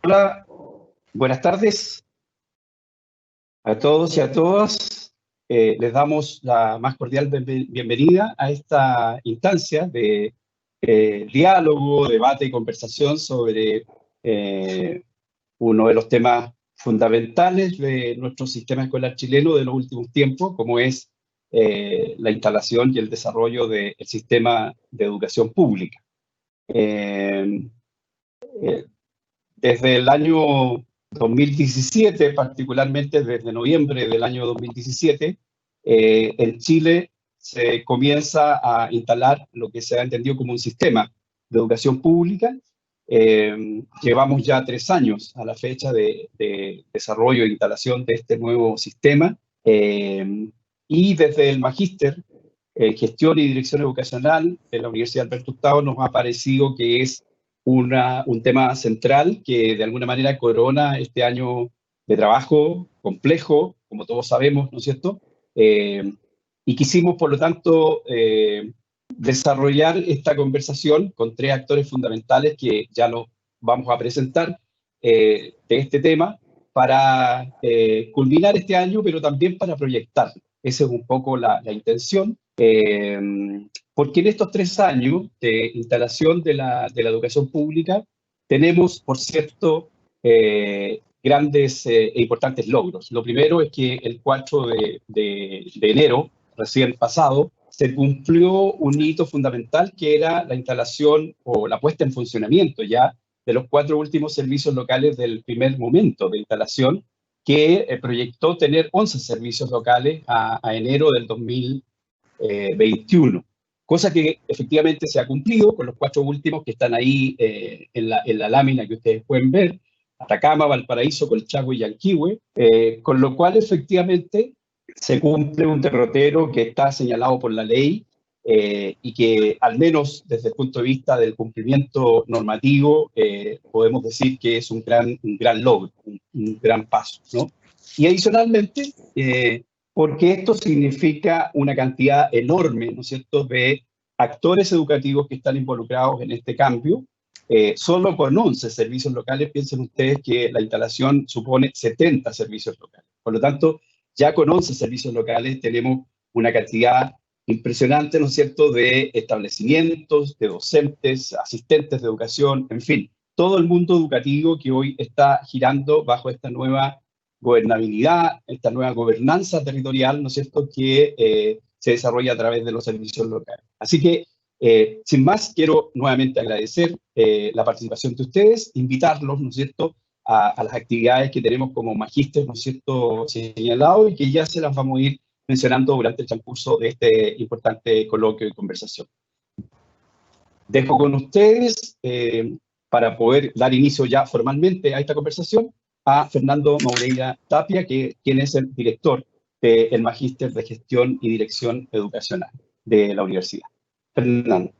Hola, buenas tardes a todos y a todas. Les damos la más cordial bienvenida a esta instancia de diálogo, debate y conversación sobre uno de los temas fundamentales de nuestro sistema escolar chileno de los últimos tiempos, como es la instalación y el desarrollo del sistema de educación pública. Desde el año 2017, particularmente desde noviembre del año 2017, en Chile se comienza a instalar lo que se ha entendido como un sistema de educación pública. Llevamos ya 3 años a la fecha de desarrollo e instalación de este nuevo sistema. Y desde el Magíster en Gestión y Dirección Educacional de la Universidad Alberto Hurtado nos ha parecido que es un tema central que de alguna manera corona este año de trabajo complejo, como todos sabemos, ¿no es cierto? Y quisimos, por lo tanto, desarrollar esta conversación con 3 actores fundamentales que ya los vamos a presentar de este tema para culminar este año, pero también para proyectarlo. Esa es un poco la intención. Porque en estos 3 años de instalación de la educación pública tenemos, por cierto, grandes e importantes logros. Lo primero es que el 4 de enero, recién pasado, se cumplió un hito fundamental que era la instalación o la puesta en funcionamiento ya de los 4 últimos servicios locales del primer momento de instalación, que proyectó tener 11 servicios locales a enero del 2021, cosa que efectivamente se ha cumplido con los 4 últimos que están ahí en la lámina que ustedes pueden ver: Atacama, Valparaíso, Colchagua y Yanquihue, con lo cual efectivamente se cumple un derrotero que está señalado por la ley y que al menos desde el punto de vista del cumplimiento normativo podemos decir que es un gran logro, un gran paso, ¿no? Y adicionalmente, porque esto significa una cantidad enorme, ¿no es cierto?, de actores educativos que están involucrados en este cambio. Solo con 11 servicios locales, piensen ustedes que la instalación supone 70 servicios locales. Por lo tanto, ya con 11 servicios locales tenemos una cantidad impresionante, ¿no es cierto?, de establecimientos, de docentes, asistentes de educación, en fin, todo el mundo educativo que hoy está girando bajo esta nueva gobernabilidad, esta nueva gobernanza territorial, ¿no es cierto?, que se desarrolla a través de los servicios locales. Así que, sin más, quiero nuevamente agradecer la participación de ustedes, invitarlos, ¿no es cierto?, a las actividades que tenemos como magíster, ¿no es cierto?, señalado, y que ya se las vamos a ir mencionando durante el transcurso de este importante coloquio y conversación. Dejo con ustedes, para poder dar inicio ya formalmente a esta conversación, a Fernando Moureira Tapia, quien es el director del Magíster de Gestión y Dirección Educacional de la universidad. Fernando.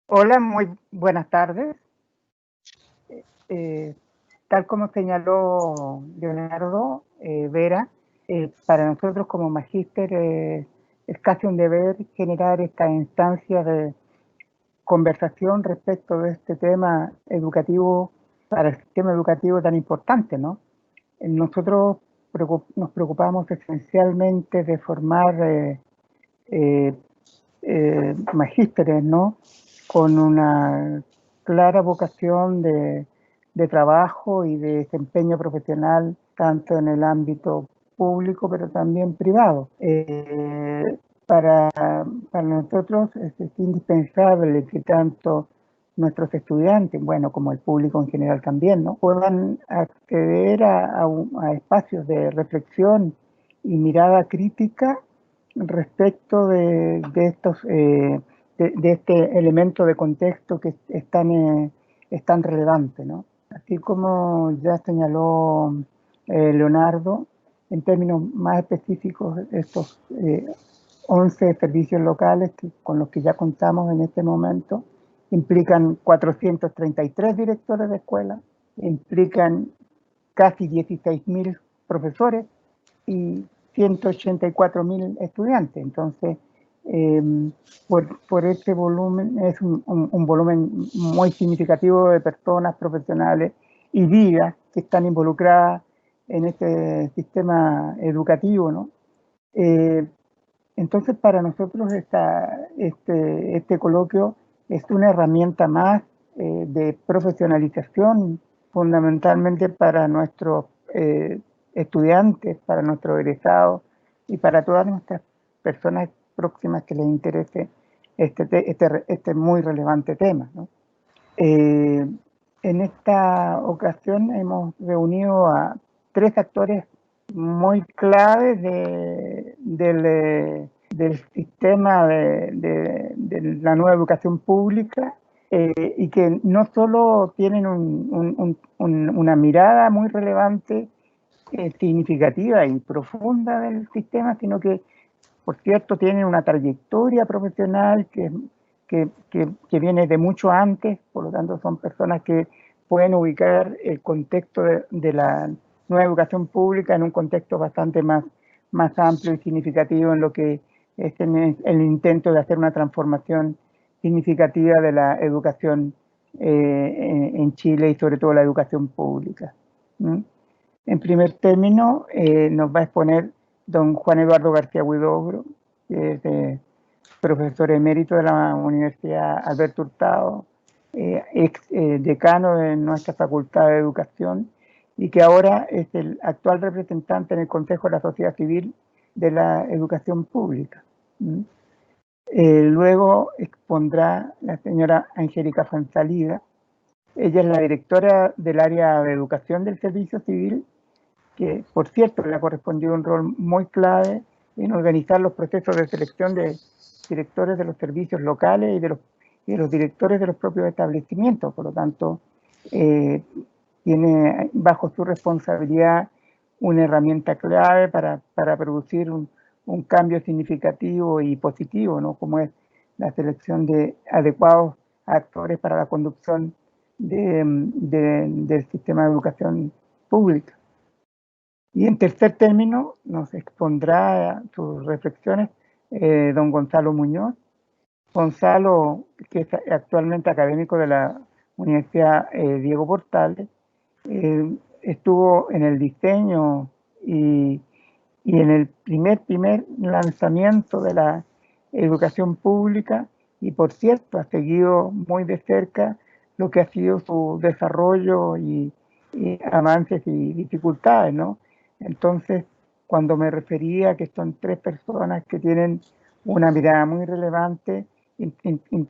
Hola, muy buenas tardes. Tal como señaló Leonardo Vera, para nosotros como magíster es casi un deber generar esta instancia de conversación respecto de este tema educativo para el sistema educativo tan importante, ¿no? Nosotros nos preocupamos esencialmente de formar magísteres, ¿no?, con una clara vocación de trabajo y de desempeño profesional, tanto en el ámbito público, pero también privado. Para nosotros es indispensable que tanto nuestros estudiantes, bueno, como el público en general también, ¿no?, puedan acceder a espacios de reflexión y mirada crítica respecto de estos de este elemento de contexto que es tan relevante, ¿no? Así como ya señaló Leonardo, en términos más específicos, estos 11 servicios locales con los que ya contamos en este momento implican 433 directores de escuela, implican casi 16.000 profesores y 184.000 estudiantes. Entonces, por este volumen, es un volumen muy significativo de personas profesionales y vidas que están involucradas en este sistema educativo, ¿no? Entonces, para nosotros este coloquio es una herramienta más de profesionalización, fundamentalmente para nuestros estudiantes, para nuestros egresados y para todas nuestras personas próximas que les interese este muy relevante tema, ¿no? En esta ocasión hemos reunido a 3 actores muy claves del sistema de la nueva educación pública, y que no solo tienen una mirada muy relevante, significativa y profunda del sistema, sino que, por cierto, tienen una trayectoria profesional que viene de mucho antes. Por lo tanto, son personas que pueden ubicar el contexto de la nueva educación pública en un contexto bastante más amplio y significativo en lo que es el intento de hacer una transformación significativa de la educación en Chile y sobre todo la educación pública. En primer término, nos va a exponer don Juan Eduardo García Huidobro, que es profesor emérito de la Universidad Alberto Hurtado, ex decano de nuestra Facultad de Educación, y que ahora es el actual representante en el Consejo de la Sociedad Civil de la Educación Pública. Luego expondrá la señora Angélica Fonsalida. Ella es la directora del área de educación del Servicio Civil, que, por cierto, le ha correspondido un rol muy clave en organizar los procesos de selección de directores de los servicios locales y de los directores de los propios establecimientos. Por lo tanto, tiene bajo su responsabilidad una herramienta clave para producir un cambio significativo y positivo, ¿no? Como es la selección de adecuados actores para la conducción del sistema de educación pública. Y en tercer término nos expondrá sus reflexiones don Gonzalo Muñoz. Gonzalo, que es actualmente académico de la Universidad Diego Portales, estuvo en el diseño y en el primer lanzamiento de la educación pública, y por cierto ha seguido muy de cerca lo que ha sido su desarrollo y avances y dificultades, ¿no? Entonces, cuando me refería que son 3 personas que tienen una mirada muy relevante,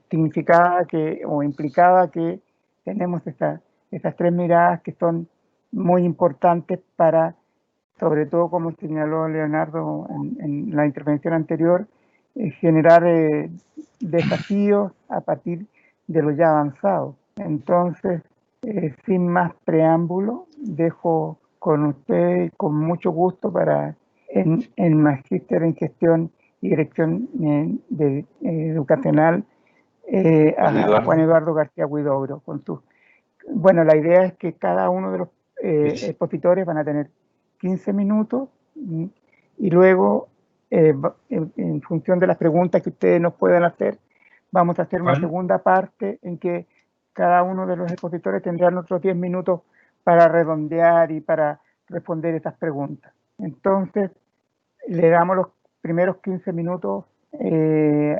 significaba o implicaba que tenemos esas 3 miradas que son muy importantes para, sobre todo como señaló Leonardo en la intervención anterior, generar desafíos a partir de lo ya avanzado. Entonces, sin más preámbulo, dejo con usted con mucho gusto para el Magíster en Gestión y Dirección Educacional a Juan Eduardo García Huidobro. Bueno, la idea es que cada uno de los expositores van a tener 15 minutos y luego, en función de las preguntas que ustedes nos puedan hacer, vamos a hacer una segunda parte en que cada uno de los expositores tendrán otros 10 minutos para redondear y para responder esas preguntas. Entonces, le damos los primeros 15 minutos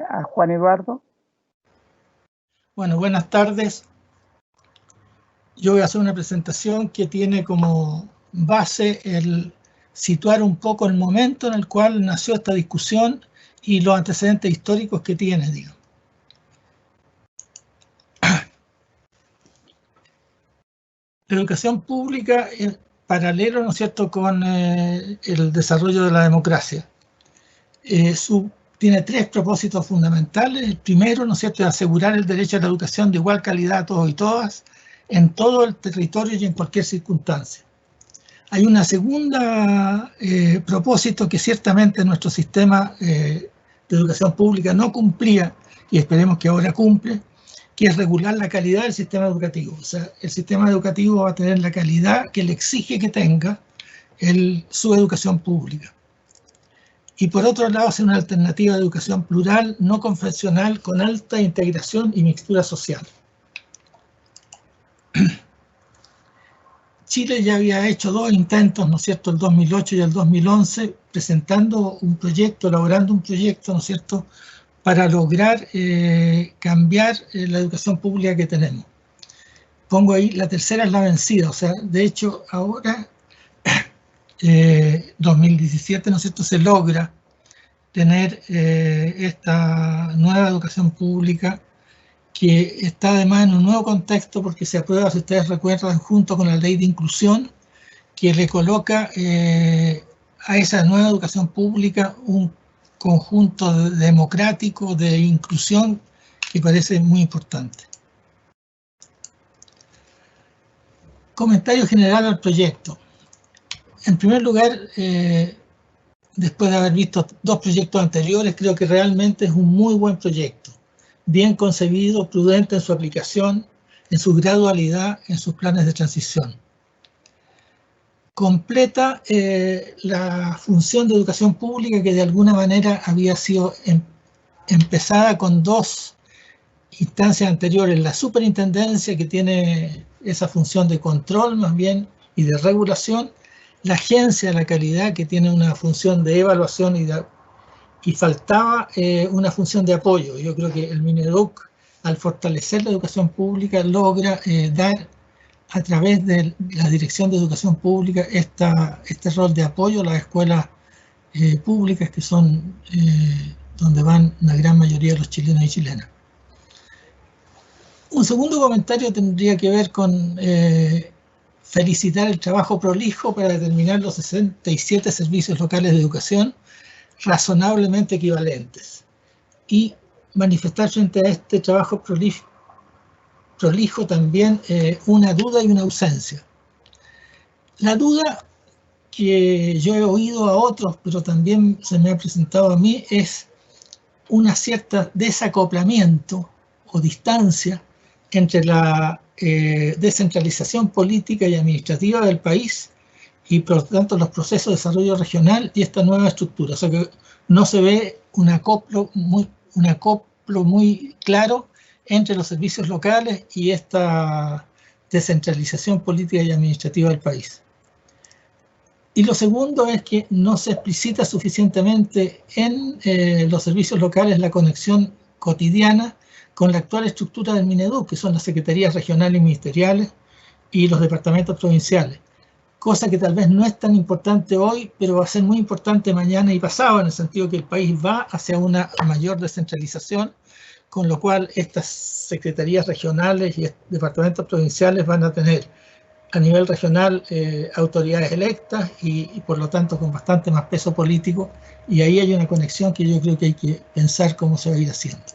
a Juan Eduardo. Bueno, buenas tardes. Yo voy a hacer una presentación que tiene como base el situar un poco el momento en el cual nació esta discusión y los antecedentes históricos que tiene, digamos. La educación pública es paralelo, ¿no es cierto?, con el desarrollo de la democracia. Tiene 3 propósitos fundamentales. El primero, ¿no es cierto?, es asegurar el derecho a la educación de igual calidad a todos y todas, en todo el territorio y en cualquier circunstancia. Hay una segunda propósito que ciertamente nuestro sistema de educación pública no cumplía, y esperemos que ahora cumple, que es regular la calidad del sistema educativo. O sea, el sistema educativo va a tener la calidad que le exige que tenga su educación pública. Y por otro lado, hacer una alternativa de educación plural, no confesional, con alta integración y mixtura social. Chile ya había hecho 2 intentos, ¿no es cierto?, el 2008 y el 2011, presentando un proyecto, elaborando un proyecto, ¿no es cierto?, para lograr cambiar la educación pública que tenemos. Pongo ahí, la tercera es la vencida, o sea, de hecho, ahora, 2017, ¿no es cierto?, se logra tener esta nueva educación pública que está además en un nuevo contexto porque se aprueba, si ustedes recuerdan, junto con la ley de inclusión, que le coloca a esa nueva educación pública un conjunto democrático de inclusión que parece muy importante. Comentario general al proyecto. En primer lugar, después de haber visto 2 proyectos anteriores, creo que realmente es un muy buen proyecto. Bien concebido, prudente en su aplicación, en su gradualidad, en sus planes de transición. Completa la función de educación pública que de alguna manera había sido empezada con 2 instancias anteriores. La superintendencia, que tiene esa función de control más bien y de regulación. La agencia de la calidad, que tiene una función de evaluación y faltaba una función de apoyo. Yo creo que el Mineduc, al fortalecer la educación pública, logra dar a través de la Dirección de Educación Pública este rol de apoyo a las escuelas públicas, que son donde van la gran mayoría de los chilenos y chilenas. Un segundo comentario tendría que ver con felicitar el trabajo prolijo para determinar los 67 servicios locales de educación razonablemente equivalentes y manifestar frente a este trabajo prolijo también una duda y una ausencia. La duda que yo he oído a otros, pero también se me ha presentado a mí, es una cierta desacoplamiento o distancia entre la descentralización política y administrativa del país y por lo tanto los procesos de desarrollo regional y esta nueva estructura. O sea que no se ve un acoplo muy claro entre los servicios locales y esta descentralización política y administrativa del país. Y lo segundo es que no se explicita suficientemente en los servicios locales la conexión cotidiana con la actual estructura del Mineduc, que son las secretarías regionales y ministeriales y los departamentos provinciales. Cosa que tal vez no es tan importante hoy, pero va a ser muy importante mañana y pasado, en el sentido que el país va hacia una mayor descentralización, con lo cual estas secretarías regionales y departamentos provinciales van a tener a nivel regional autoridades electas y por lo tanto con bastante más peso político, y ahí hay una conexión que yo creo que hay que pensar cómo se va a ir haciendo.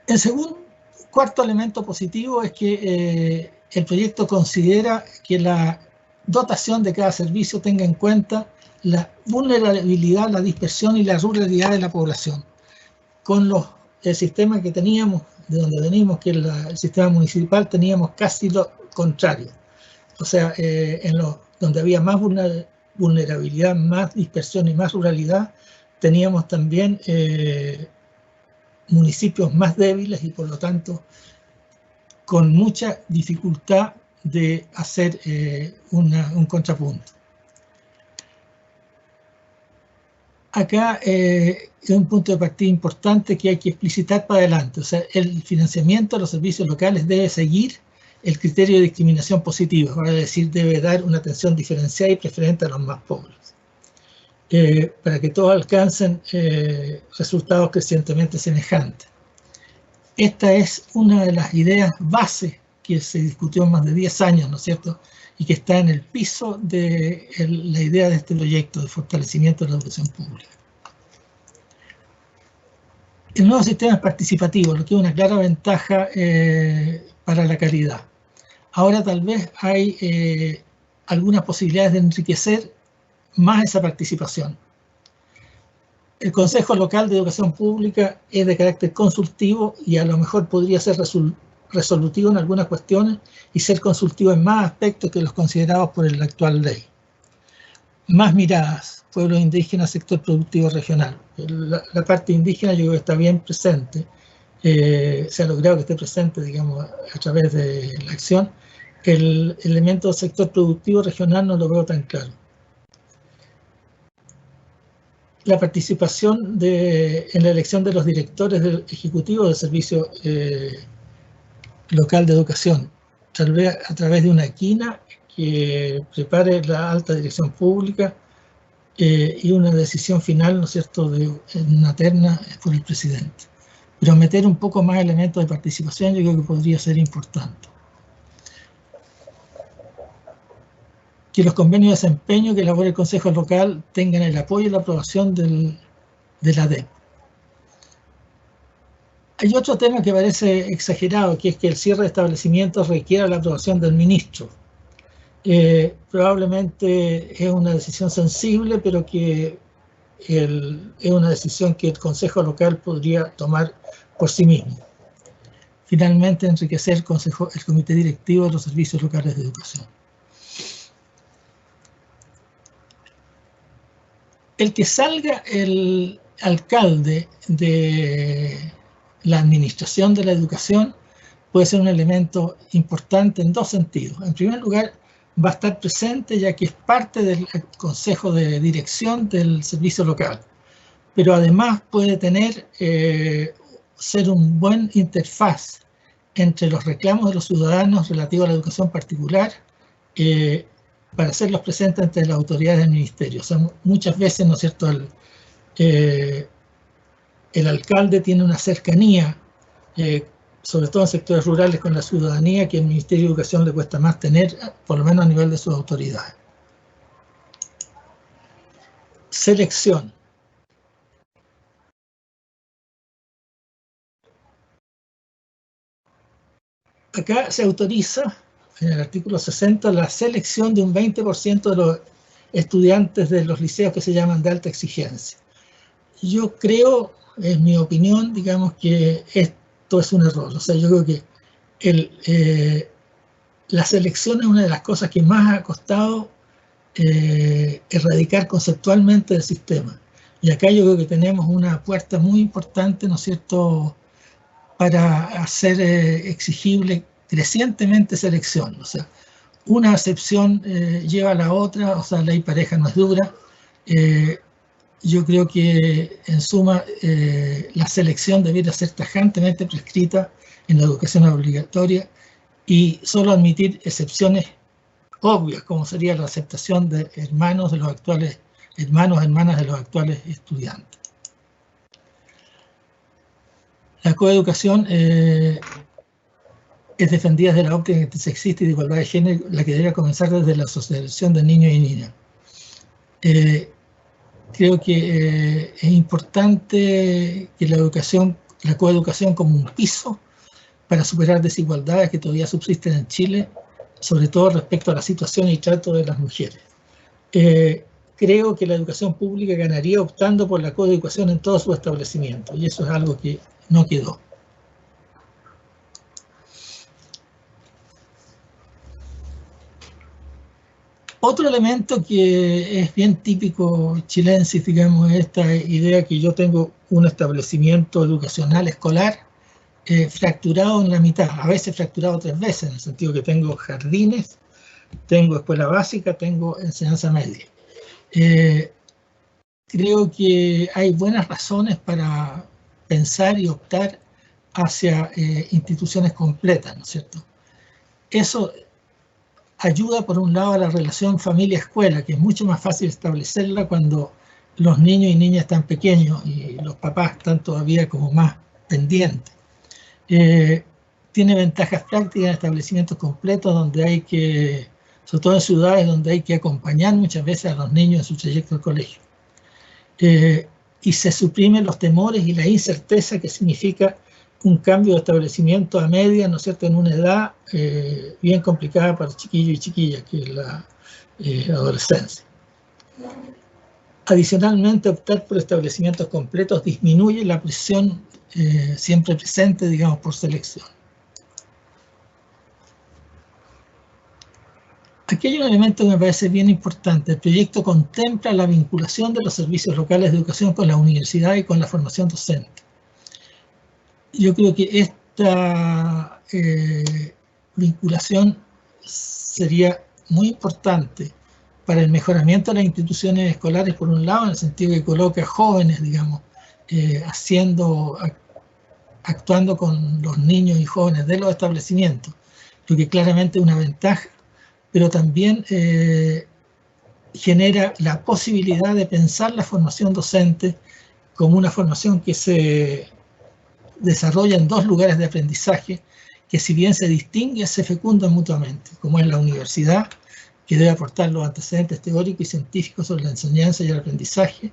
El cuarto elemento positivo es que el proyecto considera que la dotación de cada servicio tenga en cuenta la vulnerabilidad, la dispersión y la ruralidad de la población. Con el sistema que teníamos, de donde venimos, que es el sistema municipal, teníamos casi lo contrario. O sea, donde había más vulnerabilidad, más dispersión y más ruralidad, teníamos también municipios más débiles y por lo tanto con mucha dificultad de hacer un contrapunto. Acá es un punto de partida importante que hay que explicitar para adelante. O sea, el financiamiento de los servicios locales debe seguir el criterio de discriminación positiva, es decir, debe dar una atención diferenciada y preferente a los más pobres, para que todos alcancen resultados crecientemente semejantes. Esta es una de las ideas base que se discutió en más de 10 años, ¿no es cierto?, y que está en el piso de la idea de este proyecto de fortalecimiento de la educación pública. El nuevo sistema es participativo, lo que es una clara ventaja para la calidad. Ahora tal vez hay algunas posibilidades de enriquecer más esa participación. El Consejo Local de Educación Pública es de carácter consultivo y a lo mejor podría ser resolutivo en algunas cuestiones y ser consultivo en más aspectos que los considerados por la actual ley. Más miradas, pueblos indígenas, sector productivo regional. La parte indígena yo creo que está bien presente, se ha logrado que esté presente, digamos, a través de la acción. El elemento del sector productivo regional no lo veo tan claro. La participación en la elección de los directores del Ejecutivo del Servicio Local de Educación, tal vez a través de una quina que prepare la alta dirección pública y una decisión final, ¿no es cierto?, en una terna por el presidente. Pero meter un poco más elementos de participación yo creo que podría ser importante. Que los convenios de desempeño que elabore el Consejo Local tengan el apoyo y la aprobación de la DEP. Hay otro tema que parece exagerado, que es que el cierre de establecimientos requiera la aprobación del ministro. Probablemente es una decisión sensible, pero que es una decisión que el Consejo Local podría tomar por sí mismo. Finalmente, enriquecer el Comité Directivo de los Servicios Locales de Educación. El que salga el alcalde de la administración de la educación puede ser un elemento importante en dos sentidos. En primer lugar, va a estar presente ya que es parte del consejo de dirección del servicio local, pero además puede ser un buen interfaz entre los reclamos de los ciudadanos relativos a la educación particular para hacerlos presentes ante las autoridades del ministerio. O sea, muchas veces, ¿no es cierto?, el alcalde tiene una cercanía, sobre todo en sectores rurales, con la ciudadanía, que el Ministerio de Educación le cuesta más tener, por lo menos a nivel de sus autoridades. Selección. Acá se autoriza, en el artículo 60, la selección de un 20% de los estudiantes de los liceos que se llaman de alta exigencia. Yo creo, en mi opinión, digamos que esto es un error. O sea, yo creo que la selección es una de las cosas que más ha costado erradicar conceptualmente del sistema. Y acá yo creo que tenemos una puerta muy importante, ¿no es cierto?, para hacer exigible crecientemente selección. O sea, una acepción lleva a la otra, o sea, ley pareja no es dura. Yo creo que, en suma, la selección debiera ser tajantemente prescrita en la educación obligatoria y solo admitir excepciones obvias, como sería la aceptación de hermanas de los actuales estudiantes. La coeducación es defendida desde la óptica antisexista y de igualdad de género, la que debería comenzar desde la asociación de niños y niñas. Creo que es importante que la coeducación como un piso para superar desigualdades que todavía subsisten en Chile, sobre todo respecto a la situación y trato de las mujeres. Creo que la educación pública ganaría optando por la coeducación en todos sus establecimientos, y eso es algo que no quedó. Otro elemento que es bien típico chilensis, digamos, es esta idea que yo tengo un establecimiento educacional escolar fracturado en la mitad, a veces fracturado 3 veces, en el sentido que tengo jardines, tengo escuela básica, tengo enseñanza media. Creo que hay buenas razones para pensar y optar hacia instituciones completas, ¿no es cierto? Eso ayuda, por un lado, a la relación familia-escuela, que es mucho más fácil establecerla cuando los niños y niñas están pequeños y los papás están todavía como más pendientes. Tiene ventajas prácticas en establecimientos completos donde hay que, sobre todo en ciudades donde hay que acompañar muchas veces a los niños en su trayecto al colegio. Y se suprimen los temores y la incerteza que significa un cambio de establecimiento a media, ¿no es cierto?, en una edad bien complicada para chiquillos y chiquillas, que es la adolescencia. Adicionalmente, optar por establecimientos completos disminuye la presión siempre presente, digamos, por selección. Aquí hay un elemento que me parece bien importante. El proyecto contempla la vinculación de los servicios locales de educación con la universidad y con la formación docente. Yo creo que esta vinculación sería muy importante para el mejoramiento de las instituciones escolares, por un lado, en el sentido que coloca jóvenes, digamos, actuando con los niños y jóvenes de los establecimientos, lo que claramente es una ventaja, pero también genera la posibilidad de pensar la formación docente como una formación que se desarrolla en dos lugares de aprendizaje que, si bien se distinguen, se fecundan mutuamente, como es la universidad, que debe aportar los antecedentes teóricos y científicos sobre la enseñanza y el aprendizaje,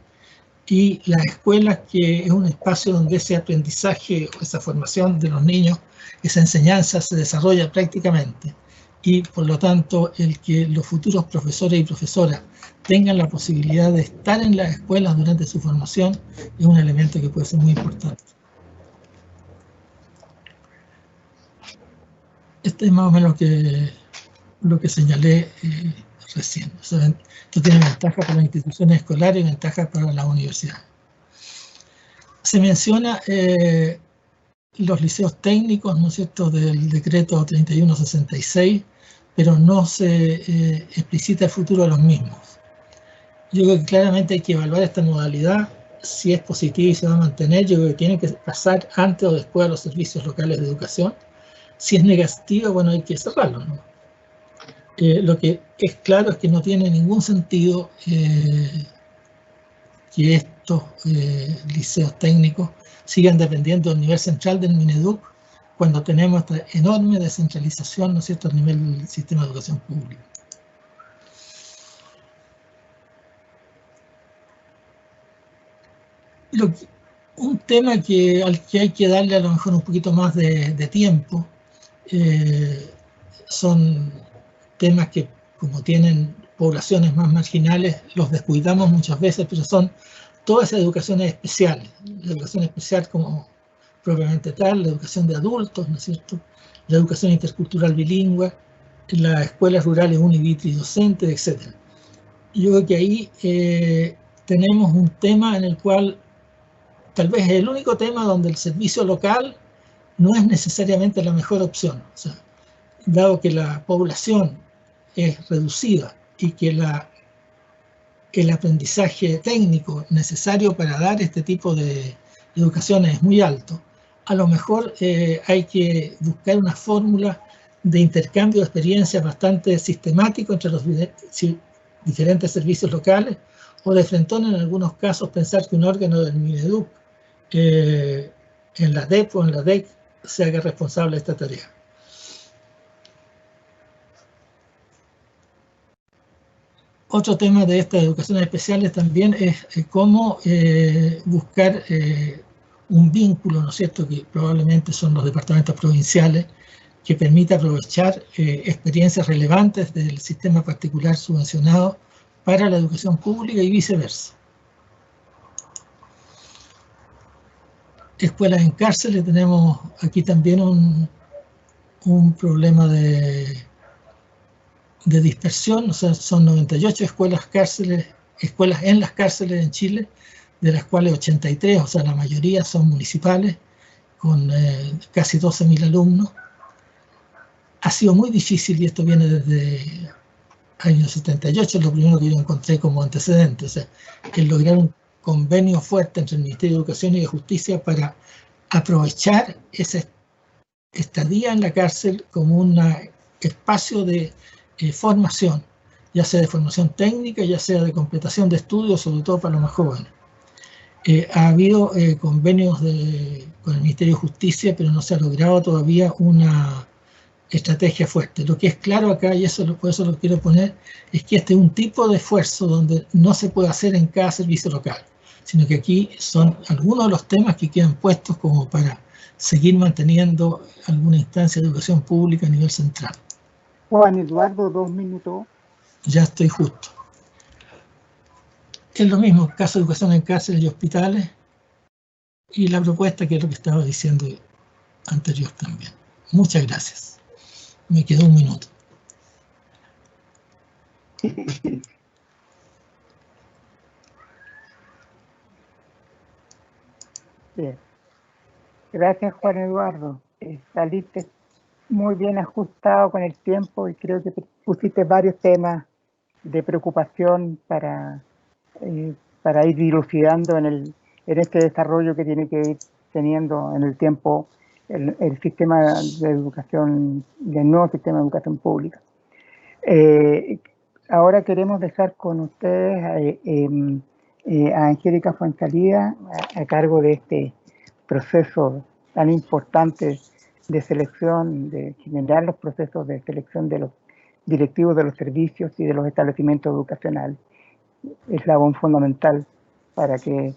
y las escuelas, que es un espacio donde ese aprendizaje o esa formación de los niños, esa enseñanza se desarrolla prácticamente, y por lo tanto el que los futuros profesores y profesoras tengan la posibilidad de estar en las escuelas durante su formación es un elemento que puede ser muy importante. Este es más o menos lo que señalé recién. O sea, esto tiene ventaja para las instituciones escolares y ventaja para las universidades. Se menciona los liceos técnicos, ¿no es cierto?, del decreto 3166, pero no se explicita el futuro de los mismos. Yo creo que claramente hay que evaluar esta modalidad, si es positiva y se va a mantener. Yo creo que tiene que pasar antes o después a los servicios locales de educación. Si es negativa, bueno, hay que cerrarlo, ¿no? Lo que es claro es que no tiene ningún sentido que estos liceos técnicos sigan dependiendo del nivel central del Mineduc, cuando tenemos esta enorme descentralización, ¿no es cierto?, a nivel del sistema de educación pública. Un tema al que hay que darle a lo mejor un poquito más de tiempo, son temas que, como tienen poblaciones más marginales, los descuidamos muchas veces, pero son todas esas educaciones especiales. La educación especial como propiamente tal, la educación de adultos, ¿no es cierto?, la educación intercultural bilingüe, las escuelas rurales univitridocentes, etc. Yo creo que ahí tenemos un tema en el cual tal vez es el único tema donde el servicio local no es necesariamente la mejor opción. O sea, dado que la población es reducida y que el aprendizaje técnico necesario para dar este tipo de educación es muy alto, a lo mejor hay que buscar una fórmula de intercambio de experiencias bastante sistemático entre los diferentes servicios locales, o de frentón en algunos casos pensar que un órgano del Mineduc en la DEP o en la DEC se haga responsable de esta tarea. Otro tema de estas educaciones especiales también es cómo buscar un vínculo, ¿no es cierto?, que probablemente son los departamentos provinciales, que permita aprovechar experiencias relevantes del sistema particular subvencionado para la educación pública y viceversa. Escuelas en cárceles, tenemos aquí también un problema de dispersión. O sea, son 98 escuelas en las cárceles en Chile, de las cuales 83, o sea, la mayoría son municipales, con casi 12.000 alumnos. Ha sido muy difícil, y esto viene desde años 78, es lo primero que yo encontré como antecedente, o sea, el lograr un convenio fuerte entre el Ministerio de Educación y de Justicia para aprovechar esa estadía en la cárcel como un espacio de formación, ya sea de formación técnica, ya sea de completación de estudios, sobre todo para los más jóvenes. Ha habido convenios con el Ministerio de Justicia, pero no se ha logrado todavía una estrategia fuerte. Lo que es claro acá, y por eso lo quiero poner, es que este es un tipo de esfuerzo donde no se puede hacer en cada servicio local, sino que aquí son algunos de los temas que quedan puestos como para seguir manteniendo alguna instancia de educación pública a nivel central. Juan Eduardo, 2 minutos. Ya estoy justo. Es lo mismo, caso de educación en cárceles y hospitales, y la propuesta, que es lo que estaba diciendo anterior también. Muchas gracias. Me quedó 1 minuto. Bien. Gracias, Juan Eduardo. Saliste muy bien ajustado con el tiempo y creo que pusiste varios temas de preocupación para ir dilucidando en este desarrollo que tiene que ir teniendo en el tiempo el sistema de educación, el nuevo sistema de educación pública. Ahora queremos dejar con ustedes a Angélica Fuenzalida a cargo de este proceso tan importante de selección, de generar los procesos de selección de los directivos de los servicios y de los establecimientos educacionales. Eslabón fundamental para que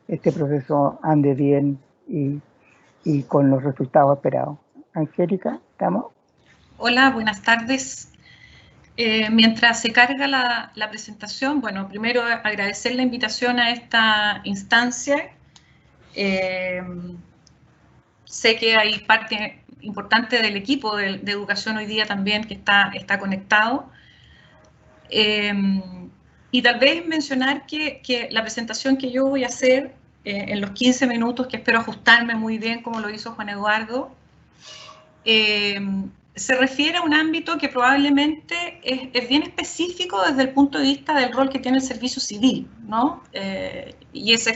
este proceso ande bien y con los resultados esperados. Angélica, ¿estamos? Hola, buenas tardes. Mientras se carga la presentación, bueno, primero agradecer la invitación a esta instancia. Sé que hay parte importante del equipo de educación hoy día también que está conectado. Y tal vez mencionar que la presentación que yo voy a hacer en los 15 minutos, que espero ajustarme muy bien como lo hizo Juan Eduardo, se refiere a un ámbito que probablemente es bien específico desde el punto de vista del rol que tiene el servicio civil, ¿no? Y es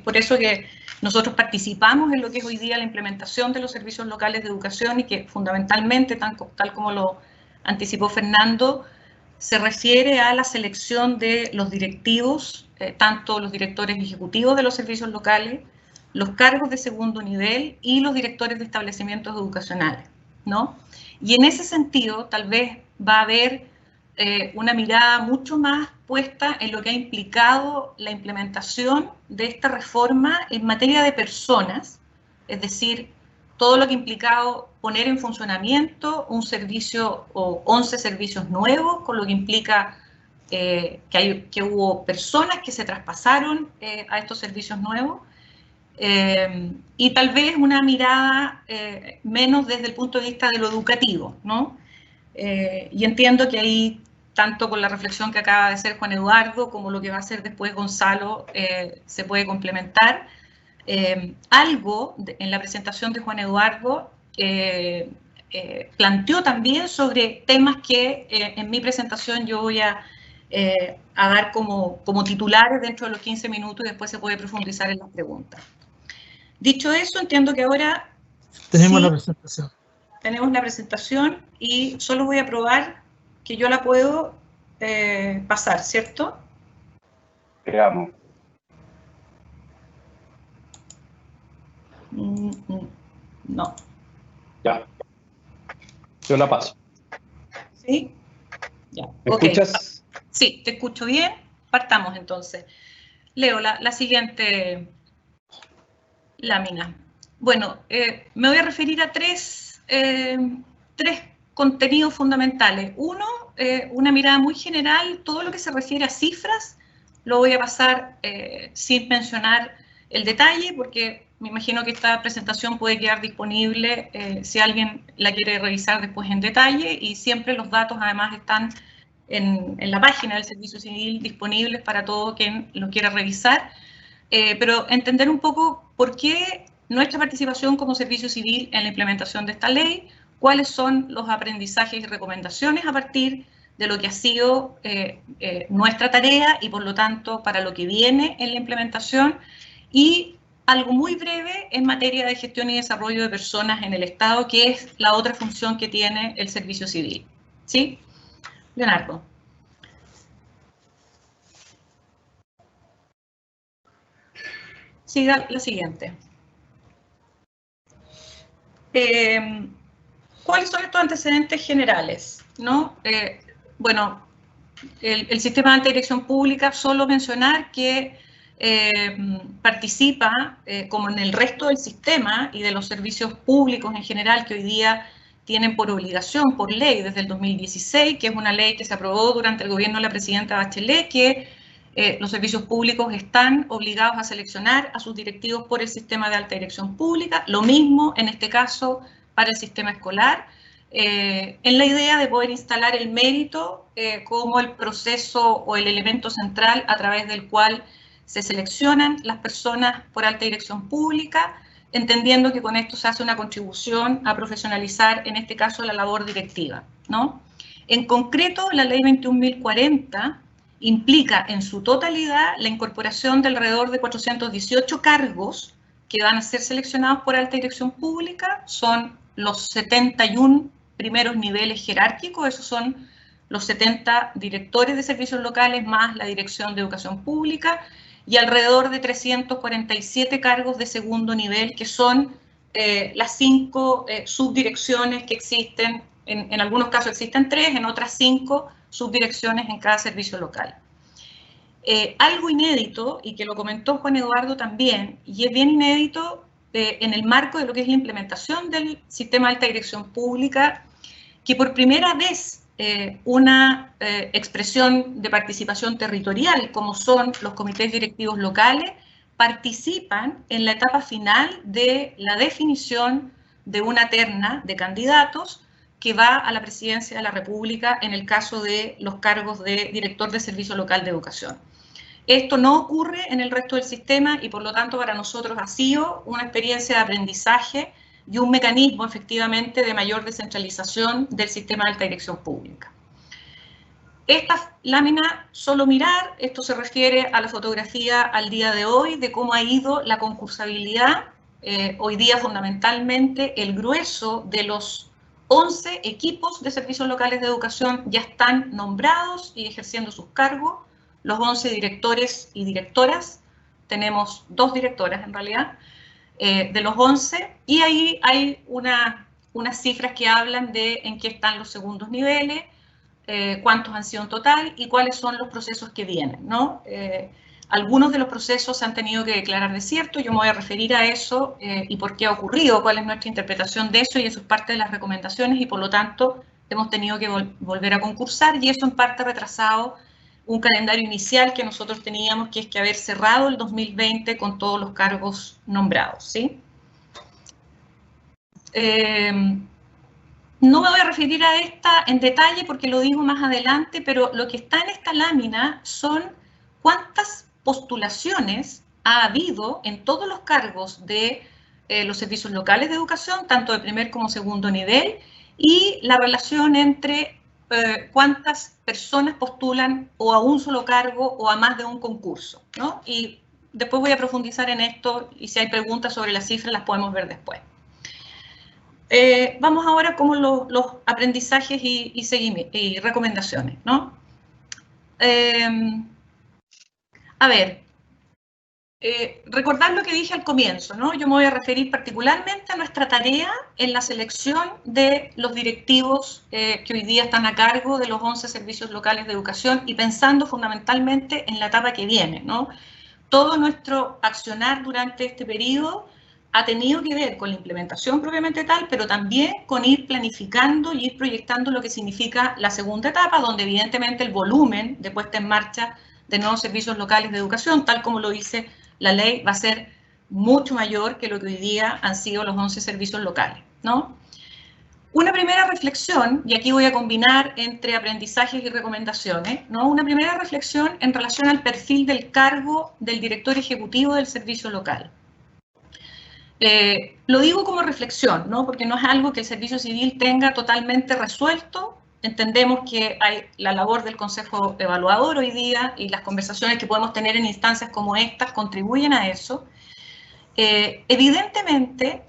por eso que nosotros participamos en lo que es hoy día la implementación de los servicios locales de educación y que fundamentalmente, tal como lo anticipó Fernando, se refiere a la selección de los directivos, tanto los directores ejecutivos de los servicios locales, los cargos de segundo nivel y los directores de establecimientos educacionales, ¿no? Y en ese sentido, tal vez va a haber una mirada mucho más puesta en lo que ha implicado la implementación de esta reforma en materia de personas, es decir, todo lo que ha implicado poner en funcionamiento un servicio o 11 servicios nuevos, con lo que implica que hubo personas que se traspasaron a estos servicios nuevos, y tal vez una mirada menos desde el punto de vista de lo educativo, ¿no? Y entiendo que ahí, tanto con la reflexión que acaba de hacer Juan Eduardo, como lo que va a hacer después Gonzalo, se puede complementar. Algo en la presentación de Juan Eduardo planteó también sobre temas que en mi presentación yo voy a dar como titulares dentro de los 15 minutos y después se puede profundizar en las preguntas. Dicho eso, entiendo que ahora tenemos sí, la presentación. Tenemos la presentación y solo voy a probar que yo la puedo pasar, ¿cierto? Veamos. No. Ya. Yo la paso. ¿Sí? Ya. ¿Me escuchas? Sí, te escucho bien. Partamos entonces. Leo la siguiente lámina. Bueno, me voy a referir a tres contenidos fundamentales. Uno, una mirada muy general, todo lo que se refiere a cifras, lo voy a pasar sin mencionar el detalle, porque me imagino que esta presentación puede quedar disponible si alguien la quiere revisar después en detalle, y siempre los datos además están en la página del Servicio Civil disponibles para todo quien lo quiera revisar. Pero entender un poco por qué nuestra participación como Servicio Civil en la implementación de esta ley, cuáles son los aprendizajes y recomendaciones a partir de lo que ha sido nuestra tarea y por lo tanto para lo que viene en la implementación, y algo muy breve en materia de gestión y desarrollo de personas en el Estado, que es la otra función que tiene el Servicio Civil. ¿Sí? Leonardo. Siga la siguiente. ¿Cuáles son estos antecedentes generales? ¿No? Bueno, el sistema de alta dirección pública, solo mencionar que participa, como en el resto del sistema y de los servicios públicos en general, que hoy día tienen por obligación, por ley, desde el 2016, que es una ley que se aprobó durante el gobierno de la presidenta Bachelet, que los servicios públicos están obligados a seleccionar a sus directivos por el sistema de alta dirección pública. Lo mismo, en este caso, para el sistema escolar. en la idea de poder instalar el mérito como el proceso o el elemento central a través del cual se seleccionan las personas por alta dirección pública, entendiendo que con esto se hace una contribución a profesionalizar, en este caso, la labor directiva, ¿no? En concreto, la ley 21.040 implica en su totalidad la incorporación de alrededor de 418 cargos que van a ser seleccionados por alta dirección pública. Son los 71 primeros niveles jerárquicos, esos son los 70 directores de servicios locales más la Dirección de Educación Pública, y alrededor de 347 cargos de segundo nivel, que son las 5 subdirecciones que existen. En algunos casos existen 3, en otras 5 subdirecciones en cada servicio local. Algo inédito, y que lo comentó Juan Eduardo también, y es bien inédito en el marco de lo que es la implementación del sistema de alta dirección pública, que por primera vez una expresión de participación territorial, como son los comités directivos locales, participan en la etapa final de la definición de una terna de candidatos que va a la Presidencia de la República en el caso de los cargos de director de Servicio Local de Educación. Esto no ocurre en el resto del sistema y por lo tanto para nosotros ha sido una experiencia de aprendizaje y un mecanismo efectivamente de mayor descentralización del sistema de alta dirección pública. Esta lámina, solo mirar, esto se refiere a la fotografía al día de hoy de cómo ha ido la concursabilidad. Hoy día fundamentalmente el grueso de los 11 equipos de servicios locales de educación ya están nombrados y ejerciendo sus cargos. Los 11 directores y directoras, tenemos 2 directoras en realidad, de los 11, y ahí hay unas cifras que hablan de en qué están los segundos niveles, cuántos han sido en total y cuáles son los procesos que vienen, ¿no? Algunos de los procesos se han tenido que declarar desierto, yo me voy a referir a eso y por qué ha ocurrido, cuál es nuestra interpretación de eso, y eso es parte de las recomendaciones y por lo tanto hemos tenido que volver a concursar, y eso en parte ha retrasado un calendario inicial que nosotros teníamos, que es que haber cerrado el 2020 con todos los cargos nombrados, ¿sí? No me voy a referir a esta en detalle porque lo digo más adelante, pero lo que está en esta lámina son cuántas postulaciones ha habido en todos los cargos de los servicios locales de educación, tanto de primer como segundo nivel, y la relación entre cuántas personas postulan o a un solo cargo o a más de un concurso, ¿no? Y después voy a profundizar en esto y si hay preguntas sobre las cifras las podemos ver después. Vamos ahora con los aprendizajes y recomendaciones, ¿no? A ver, recordar lo que dije al comienzo, ¿no? Yo me voy a referir particularmente a nuestra tarea en la selección de los directivos que hoy día están a cargo de los 11 servicios locales de educación y pensando fundamentalmente en la etapa que viene, ¿no? Todo nuestro accionar durante este periodo ha tenido que ver con la implementación propiamente tal, pero también con ir planificando y ir proyectando lo que significa la segunda etapa, donde evidentemente el volumen de puesta en marcha de nuevos servicios locales de educación, tal como lo dice la ley, va a ser mucho mayor que lo que hoy día han sido los 11 servicios locales, ¿no? Una primera reflexión, y aquí voy a combinar entre aprendizajes y recomendaciones, ¿no? Una primera reflexión en relación al perfil del cargo del director ejecutivo del servicio local. Lo digo como reflexión, ¿no? Porque no es algo que el servicio civil tenga totalmente resuelto. Entendemos que hay la labor del Consejo Evaluador hoy día y las conversaciones que podemos tener en instancias como estas contribuyen a eso. Evidentemente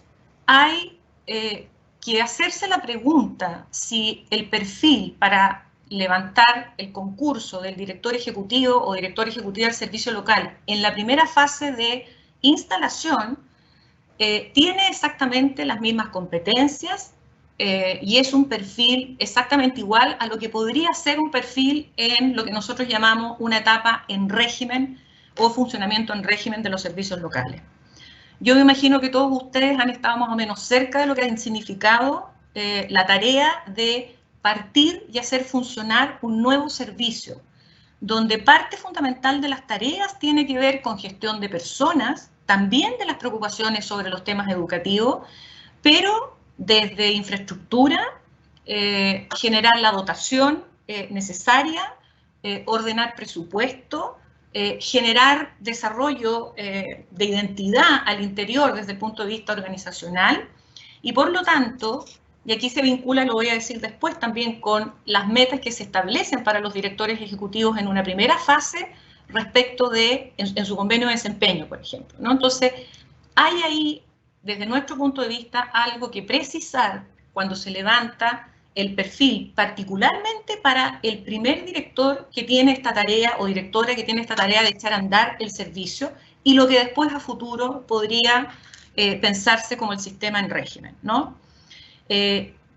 hay que hacerse la pregunta si el perfil para levantar el concurso del director ejecutivo o director ejecutivo del servicio local en la primera fase de instalación tiene exactamente las mismas competencias y es un perfil exactamente igual a lo que podría ser un perfil en lo que nosotros llamamos una etapa en régimen o funcionamiento en régimen de los servicios locales. Yo me imagino que todos ustedes han estado más o menos cerca de lo que ha significado la tarea de partir y hacer funcionar un nuevo servicio, donde parte fundamental de las tareas tiene que ver con gestión de personas, también de las preocupaciones sobre los temas educativos, pero desde infraestructura, generar la dotación necesaria, ordenar presupuesto, generar desarrollo de identidad al interior desde el punto de vista organizacional y por lo tanto, y aquí se vincula, lo voy a decir después también, con las metas que se establecen para los directores ejecutivos en una primera fase respecto de, en su convenio de desempeño, por ejemplo, ¿no? Entonces, hay ahí, desde nuestro punto de vista, algo que precisar cuando se levanta el perfil, particularmente para el primer director que tiene esta tarea o directora que tiene esta tarea de echar a andar el servicio y lo que después a futuro podría pensarse como el sistema en régimen, ¿no?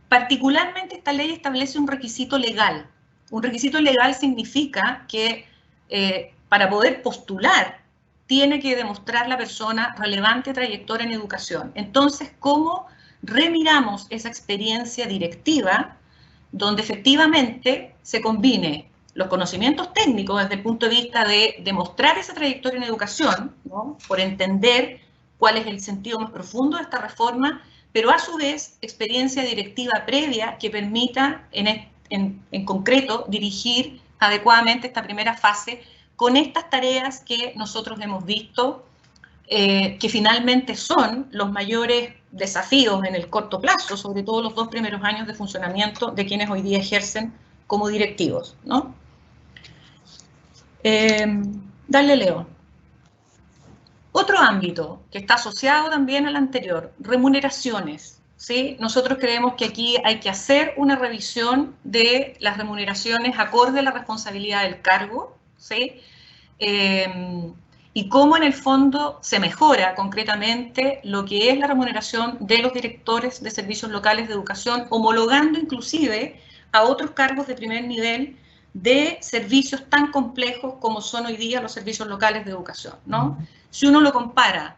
Particularmente esta ley establece un requisito legal. Un requisito legal significa que para poder postular tiene que demostrar la persona relevante trayectoria en educación. Entonces, ¿cómo remiramos esa experiencia directiva donde efectivamente se combine los conocimientos técnicos desde el punto de vista de demostrar esa trayectoria en educación, ¿no? Por entender cuál es el sentido más profundo de esta reforma, pero a su vez experiencia directiva previa que permita en concreto dirigir adecuadamente esta primera fase con estas tareas que nosotros hemos visto que finalmente son los mayores desafíos en el corto plazo, sobre todo los 2 primeros años de funcionamiento de quienes hoy día ejercen como directivos, ¿no? Dale, Leo. Otro ámbito que está asociado también al anterior, remuneraciones, ¿sí? Nosotros creemos que aquí hay que hacer una revisión de las remuneraciones acorde a la responsabilidad del cargo, ¿sí? Y cómo en el fondo se mejora concretamente lo que es la remuneración de los directores de servicios locales de educación, homologando inclusive a otros cargos de primer nivel de servicios tan complejos como son hoy día los servicios locales de educación, ¿no? Si uno lo compara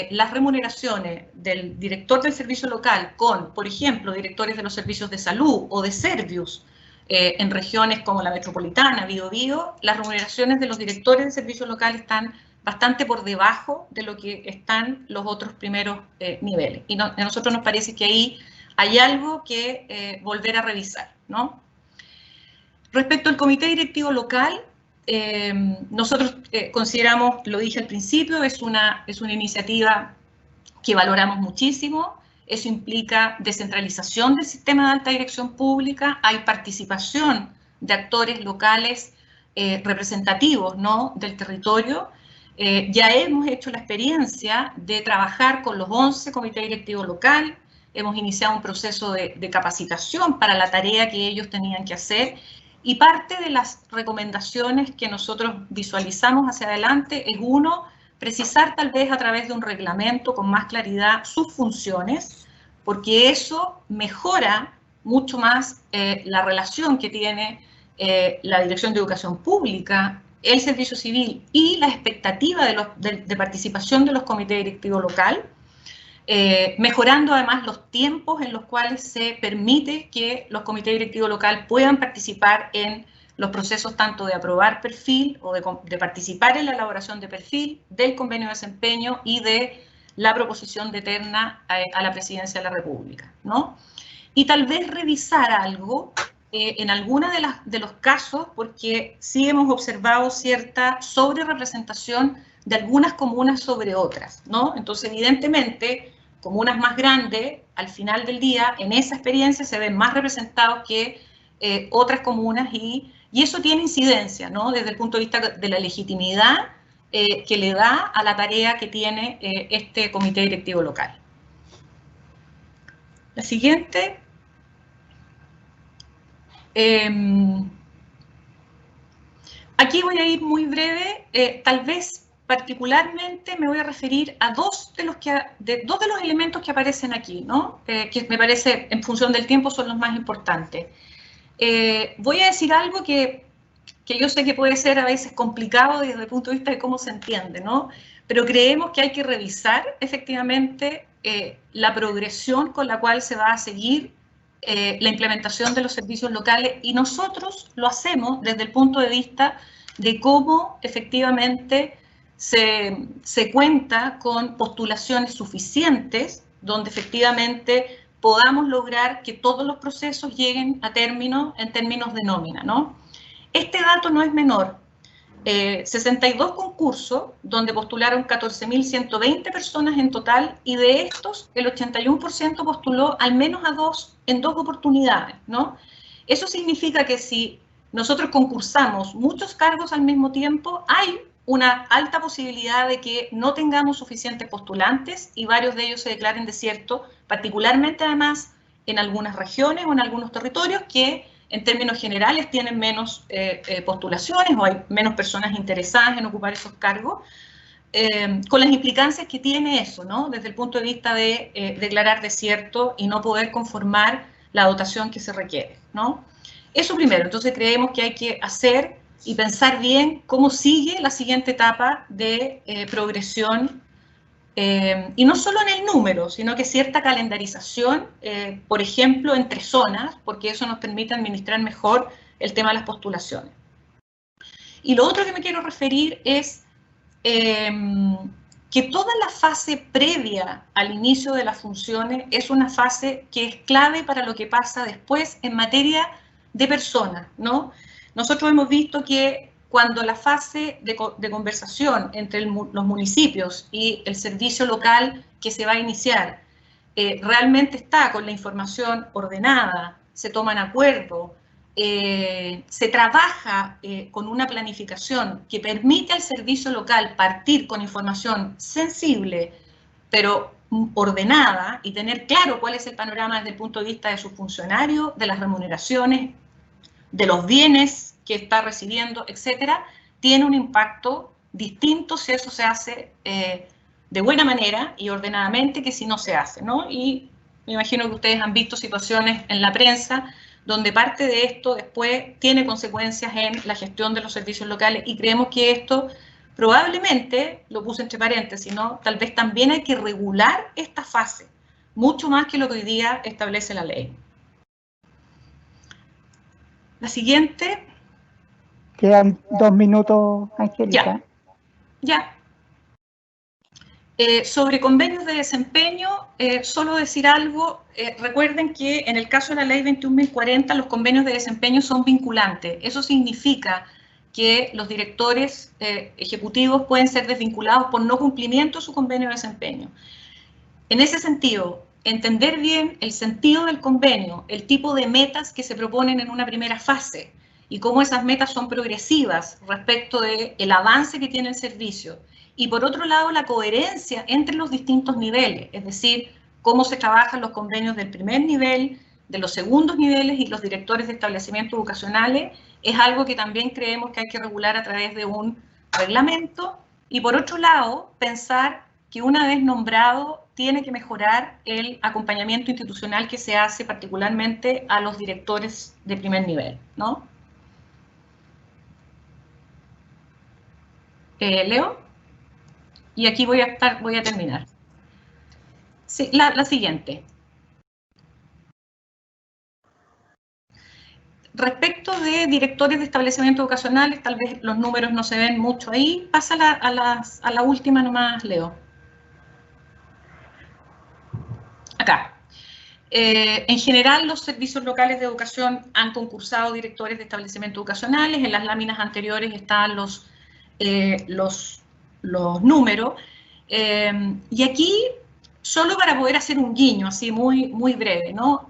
las remuneraciones del director del servicio local con, por ejemplo, directores de los servicios de salud o de Servius, en regiones como la metropolitana, Biobío, las remuneraciones de los directores de servicios locales están bastante por debajo de lo que están los otros primeros niveles. Y a nosotros nos parece que ahí hay algo que volver a revisar, ¿no? Respecto al comité directivo local, nosotros consideramos, lo dije al principio, es una iniciativa que valoramos muchísimo. Eso implica descentralización del sistema de alta dirección pública, hay participación de actores locales representativos, ¿no?, del territorio. Ya hemos hecho la experiencia de trabajar con los 11 comités directivos local, hemos iniciado un proceso de capacitación para la tarea que ellos tenían que hacer y parte de las recomendaciones que nosotros visualizamos hacia adelante es uno, precisar tal vez a través de un reglamento con más claridad sus funciones, porque eso mejora mucho más la relación que tiene la Dirección de Educación Pública, el Servicio Civil y la expectativa de participación de los comités directivos local, mejorando además los tiempos en los cuales se permite que los comités directivos local puedan participar en los procesos tanto de aprobar perfil o de participar en la elaboración de perfil, del convenio de desempeño y de la proposición de terna a la Presidencia de la República, ¿no? Y tal vez revisar algo en algunos de los casos, porque sí hemos observado cierta sobrerepresentación de algunas comunas sobre otras, ¿no? Entonces, evidentemente, comunas más grandes, al final del día, en esa experiencia se ven más representados que otras comunas y eso tiene incidencia, ¿no?, desde el punto de vista de la legitimidad que le da a la tarea que tiene este comité directivo local. La siguiente. Aquí voy a ir muy breve, tal vez particularmente me voy a referir a dos de los elementos que aparecen aquí, ¿no? Que me parece, en función del tiempo, son los más importantes. Voy a decir algo que yo sé que puede ser a veces complicado desde el punto de vista de cómo se entiende, ¿no? Pero creemos que hay que revisar efectivamente la progresión con la cual se va a seguir la implementación de los servicios locales y nosotros lo hacemos desde el punto de vista de cómo efectivamente se cuenta con postulaciones suficientes donde efectivamente podamos lograr que todos los procesos lleguen a término en términos de nómina, ¿no? Este dato no es menor. 62 concursos, donde postularon 14.120 personas en total, y de estos el 81% postuló al menos en dos oportunidades, ¿no? Eso significa que si nosotros concursamos muchos cargos al mismo tiempo, hay una alta posibilidad de que no tengamos suficientes postulantes y varios de ellos se declaren desierto, particularmente además en algunas regiones o en algunos territorios que en términos generales tienen menos postulaciones o hay menos personas interesadas en ocupar esos cargos, con las implicancias que tiene eso, ¿no? Desde el punto de vista de declarar desierto y no poder conformar la dotación que se requiere, ¿no? Eso primero. Entonces creemos que hay que hacer y pensar bien cómo sigue la siguiente etapa de progresión, y no solo en el número, sino que cierta calendarización, por ejemplo, entre zonas, porque eso nos permite administrar mejor el tema de las postulaciones. Y lo otro que me quiero referir es que toda la fase previa al inicio de las funciones es una fase que es clave para lo que pasa después en materia de personas, ¿no? Nosotros hemos visto que cuando la fase de conversación entre los municipios y el servicio local que se va a iniciar realmente está con la información ordenada, se toman acuerdos, se trabaja con una planificación que permite al servicio local partir con información sensible, pero ordenada, y tener claro cuál es el panorama desde el punto de vista de sus funcionarios, de las remuneraciones, de los bienes que está recibiendo, etcétera, tiene un impacto distinto si eso se hace de buena manera y ordenadamente que si no se hace, ¿no? Y me imagino que ustedes han visto situaciones en la prensa donde parte de esto después tiene consecuencias en la gestión de los servicios locales, y creemos que esto probablemente, lo puse entre paréntesis, ¿no? Tal vez también hay que regular esta fase, mucho más que lo que hoy día establece la ley. La siguiente. Quedan 2 minutos, Angélica. Ya. Sobre convenios de desempeño, solo decir algo. Recuerden que en el caso de la ley 21.040 los convenios de desempeño son vinculantes. Eso significa que los directores ejecutivos pueden ser desvinculados por no cumplimiento de su convenio de desempeño. En ese sentido, entender bien el sentido del convenio, el tipo de metas que se proponen en una primera fase y cómo esas metas son progresivas respecto del avance que tiene el servicio. Y por otro lado, la coherencia entre los distintos niveles, es decir, cómo se trabajan los convenios del primer nivel, de los segundos niveles y los directores de establecimientos educacionales, es algo que también creemos que hay que regular a través de un reglamento. Y por otro lado, pensar que una vez nombrado tiene que mejorar el acompañamiento institucional que se hace particularmente a los directores de primer nivel, ¿no? Leo, y aquí voy a terminar. Sí, la siguiente. Respecto de directores de establecimientos educacionales, tal vez los números no se ven mucho ahí. Pasa a la última nomás, Leo. Acá. En general, los servicios locales de educación han concursado directores de establecimientos educacionales. En las láminas anteriores están los números. Y aquí, solo para poder hacer un guiño, así muy breve, ¿no?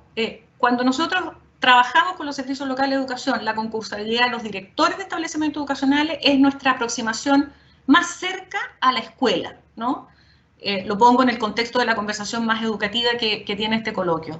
Cuando nosotros trabajamos con los servicios locales de educación, la concursabilidad de los directores de establecimientos educacionales es nuestra aproximación más cerca a la escuela, ¿no? Lo pongo en el contexto de la conversación más educativa que tiene este coloquio.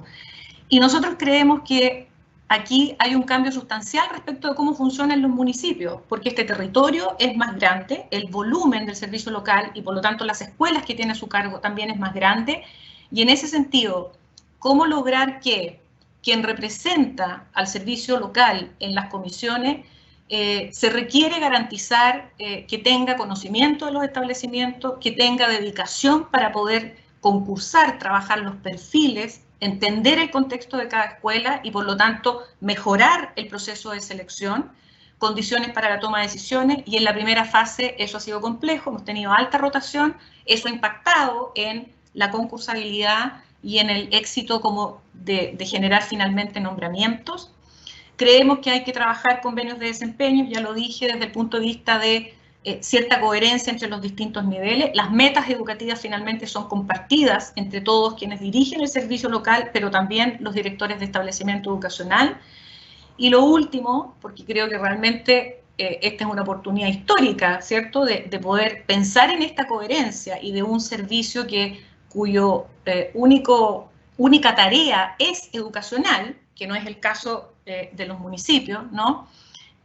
Y nosotros creemos que aquí hay un cambio sustancial respecto de cómo funcionan los municipios, porque este territorio es más grande, el volumen del servicio local y por lo tanto las escuelas que tiene a su cargo también es más grande, y en ese sentido, ¿cómo lograr que quien representa al servicio local en las comisiones se requiere garantizar que tenga conocimiento de los establecimientos, que tenga dedicación para poder concursar, trabajar los perfiles, entender el contexto de cada escuela y por lo tanto mejorar el proceso de selección, condiciones para la toma de decisiones, y en la primera fase eso ha sido complejo, hemos tenido alta rotación, eso ha impactado en la concursabilidad y en el éxito como de generar finalmente nombramientos. Creemos que hay que trabajar convenios de desempeño, ya lo dije, desde el punto de vista de cierta coherencia entre los distintos niveles. Las metas educativas finalmente son compartidas entre todos quienes dirigen el servicio local, pero también los directores de establecimiento educacional. Y lo último, porque creo que realmente esta es una oportunidad histórica, ¿cierto?, de poder pensar en esta coherencia y de un servicio cuyo única tarea es educacional, que no es el caso de los municipios, ¿no?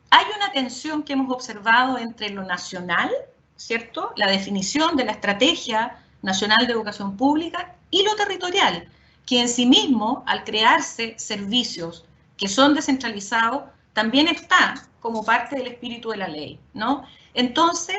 Hay una tensión que hemos observado entre lo nacional, ¿cierto?, la definición de la Estrategia Nacional de Educación Pública, y lo territorial, que en sí mismo, al crearse servicios que son descentralizados, también está como parte del espíritu de la ley, ¿no? Entonces,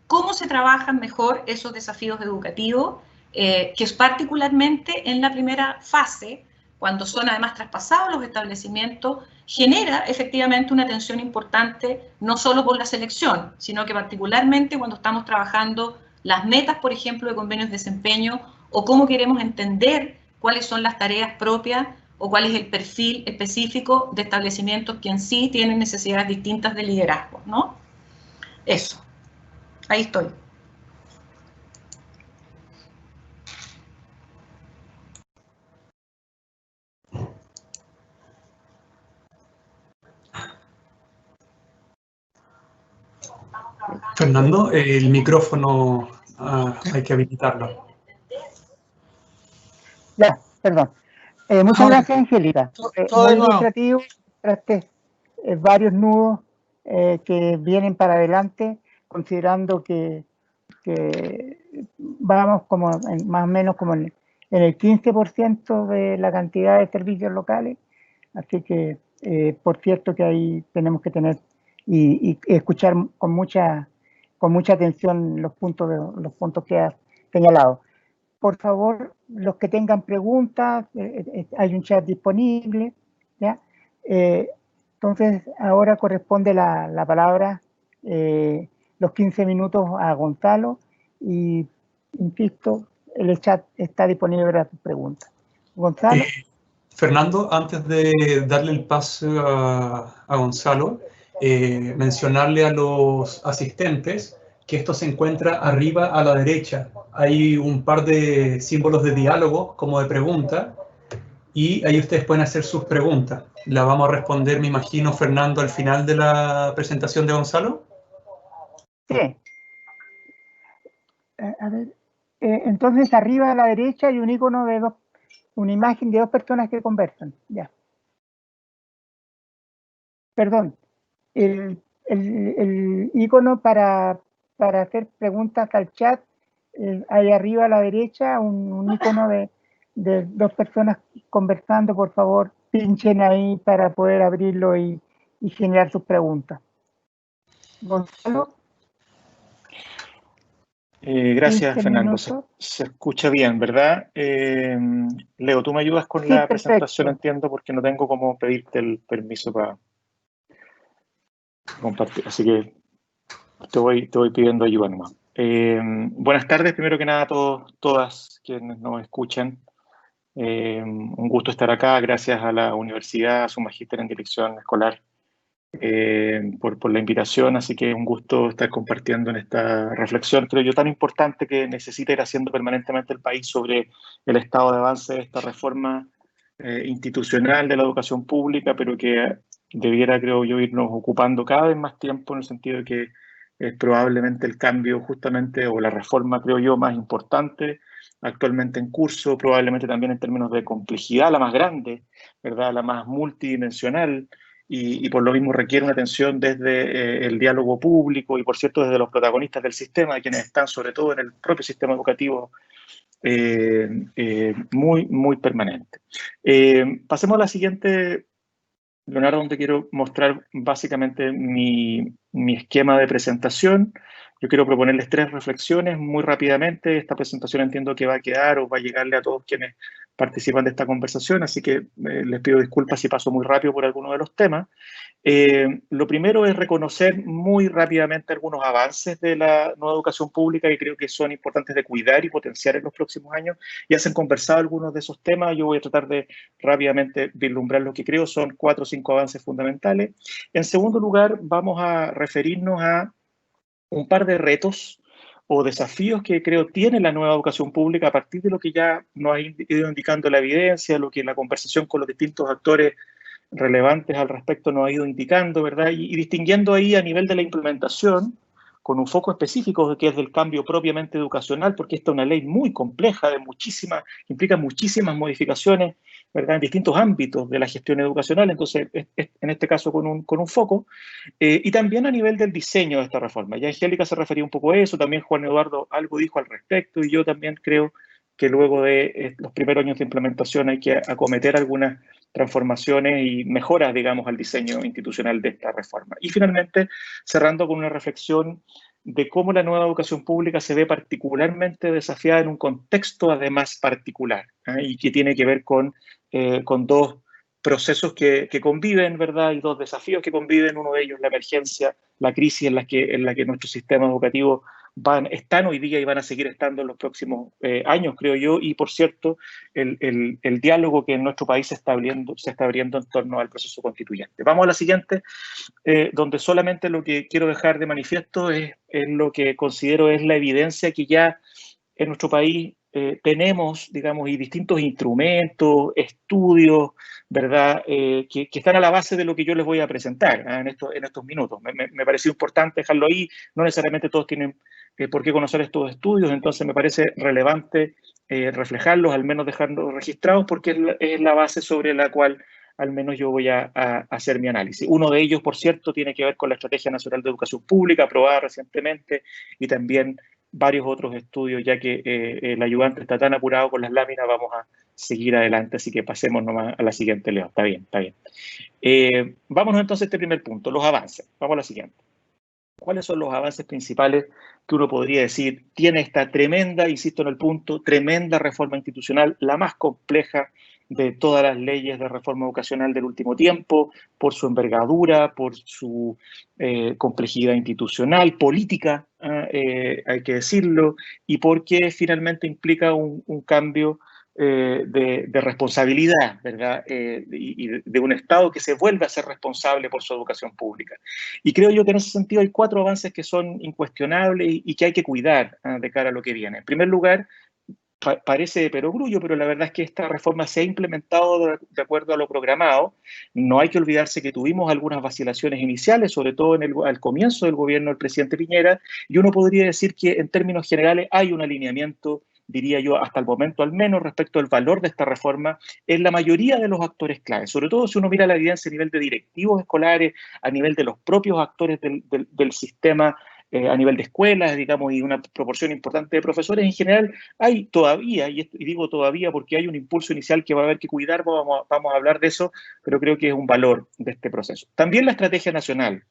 ¿cómo se trabajan mejor esos desafíos educativos? Que es particularmente en la primera fase, cuando son además traspasados los establecimientos, genera efectivamente una tensión importante, no solo por la selección, sino que particularmente cuando estamos trabajando las metas, por ejemplo, de convenios de desempeño, o cómo queremos entender cuáles son las tareas propias o cuál es el perfil específico de establecimientos que en sí tienen necesidades distintas de liderazgo, ¿no? Eso. Ahí estoy. Fernando, el micrófono hay que habilitarlo. Ya, perdón. Muchas gracias, Angélica. Muy ilustrativo, varios nudos que vienen para adelante, considerando que vamos como más o menos como en el 15% de la cantidad de servicios locales. Así que, por cierto, que ahí tenemos que tener y escuchar con mucha atención los puntos que has señalado. Por favor, los que tengan preguntas, hay un chat disponible, ¿ya? Entonces, ahora corresponde la palabra, los 15 minutos a Gonzalo, y insisto, el chat está disponible para tus preguntas. Gonzalo. Fernando, antes de darle el paso a Gonzalo, mencionarle a los asistentes que esto se encuentra arriba a la derecha. Hay un par de símbolos de diálogo, como de pregunta, y ahí ustedes pueden hacer sus preguntas. La vamos a responder, me imagino, Fernando, al final de la presentación de Gonzalo. Sí. A ver, entonces arriba a la derecha hay un icono de una imagen de dos personas que conversan. Ya. Perdón. El icono para hacer preguntas al chat, hay arriba a la derecha un icono de dos personas conversando. Por favor, pinchen ahí para poder abrirlo y generar sus preguntas. Gonzalo. Gracias, Fernando. Se escucha bien, ¿verdad? Leo, ¿tú me ayudas con la presentación? Entiendo, porque no tengo cómo pedirte el permiso para compartir, así que te voy pidiendo ayuda nomás. Buenas tardes, primero que nada a todas quienes nos escuchan. Un gusto estar acá, gracias a la universidad, a su magíster en dirección escolar, por la invitación, así que un gusto estar compartiendo en esta reflexión, creo yo, tan importante que necesita ir haciendo permanentemente el país sobre el estado de avance de esta reforma institucional de la educación pública, pero que debiera, creo yo, irnos ocupando cada vez más tiempo, en el sentido de que es probablemente el cambio justamente, o la reforma, creo yo, más importante actualmente en curso, probablemente también en términos de complejidad, la más grande, ¿verdad?, la más multidimensional, y por lo mismo requiere una atención desde el diálogo público y, por cierto, desde los protagonistas del sistema, quienes están sobre todo en el propio sistema educativo, muy permanente. Pasemos a la siguiente, Leonardo, donde quiero mostrar básicamente mi esquema de presentación. Yo quiero proponerles 3 reflexiones muy rápidamente. Esta presentación entiendo que va a quedar o va a llegarle a todos quienes participan de esta conversación, así que les pido disculpas si paso muy rápido por alguno de los temas. Lo primero es reconocer muy rápidamente algunos avances de la nueva educación pública que creo que son importantes de cuidar y potenciar en los próximos años. Ya se han conversado algunos de esos temas, yo voy a tratar de rápidamente vislumbrar lo que creo son 4 o 5 avances fundamentales. En segundo lugar, vamos a referirnos a un par de retos o desafíos que creo tiene la nueva educación pública a partir de lo que ya nos ha ido indicando la evidencia, lo que la conversación con los distintos actores relevantes al respecto nos ha ido indicando, ¿verdad? Y distinguiendo ahí a nivel de la implementación, con un foco específico que es del cambio propiamente educacional, porque esta es una ley muy compleja, implica muchísimas modificaciones, ¿verdad?, en distintos ámbitos de la gestión educacional, entonces en este caso con un foco, y también a nivel del diseño de esta reforma. Ya Angélica se refería un poco a eso, también Juan Eduardo algo dijo al respecto, y yo también creo que luego de los primeros años de implementación hay que acometer algunas transformaciones y mejoras, digamos, al diseño institucional de esta reforma. Y finalmente, cerrando con una reflexión de cómo la nueva educación pública se ve particularmente desafiada en un contexto además particular, y que tiene que ver con 2 procesos que conviven, ¿verdad? Y 2 desafíos que conviven, uno de ellos la emergencia, la crisis en la que nuestro sistema educativo están hoy día y van a seguir estando en los próximos años, creo yo, y por cierto, el diálogo que en nuestro país se está abriendo en torno al proceso constituyente. Vamos a la siguiente, donde solamente lo que quiero dejar de manifiesto es lo que considero es la evidencia que ya en nuestro país tenemos, digamos, y distintos instrumentos, estudios, ¿verdad?, que están a la base de lo que yo les voy a presentar en estos minutos. Me pareció importante dejarlo ahí, no necesariamente todos tienen por qué conocer estos estudios, entonces me parece relevante reflejarlos, al menos dejarlos registrados, porque es la base sobre la cual al menos yo voy a hacer mi análisis. Uno de ellos, por cierto, tiene que ver con la Estrategia Nacional de Educación Pública, aprobada recientemente, y también varios otros estudios, ya que el ayudante está tan apurado con las láminas, vamos a seguir adelante, así que pasemos nomás a la siguiente, Leo. Está bien, está bien. Vámonos entonces a este primer punto, los avances. Vamos a la siguiente. ¿Cuáles son los avances principales que uno podría decir tiene esta tremenda, insisto en el punto, tremenda reforma institucional, la más compleja de todas las leyes de reforma educacional del último tiempo, por su envergadura, por su complejidad institucional, política, hay que decirlo, y porque finalmente implica un cambio de responsabilidad, ¿verdad? Y de un Estado que se vuelve a ser responsable por su educación pública. Y creo yo que en ese sentido hay 4 avances que son incuestionables y que hay que cuidar de cara a lo que viene. En primer lugar, parece de perogrullo, pero la verdad es que esta reforma se ha implementado de acuerdo a lo programado. No hay que olvidarse que tuvimos algunas vacilaciones iniciales, sobre todo al comienzo del gobierno del presidente Piñera, y uno podría decir que en términos generales hay un alineamiento, diría yo, hasta el momento al menos, respecto al valor de esta reforma en la mayoría de los actores claves, sobre todo si uno mira la evidencia a nivel de directivos escolares, a nivel de los propios actores del sistema, a nivel de escuelas, digamos, y una proporción importante de profesores. En general, hay todavía, y digo todavía porque hay un impulso inicial que va a haber que cuidar, vamos a hablar de eso, pero creo que es un valor de este proceso. También la estrategia nacional.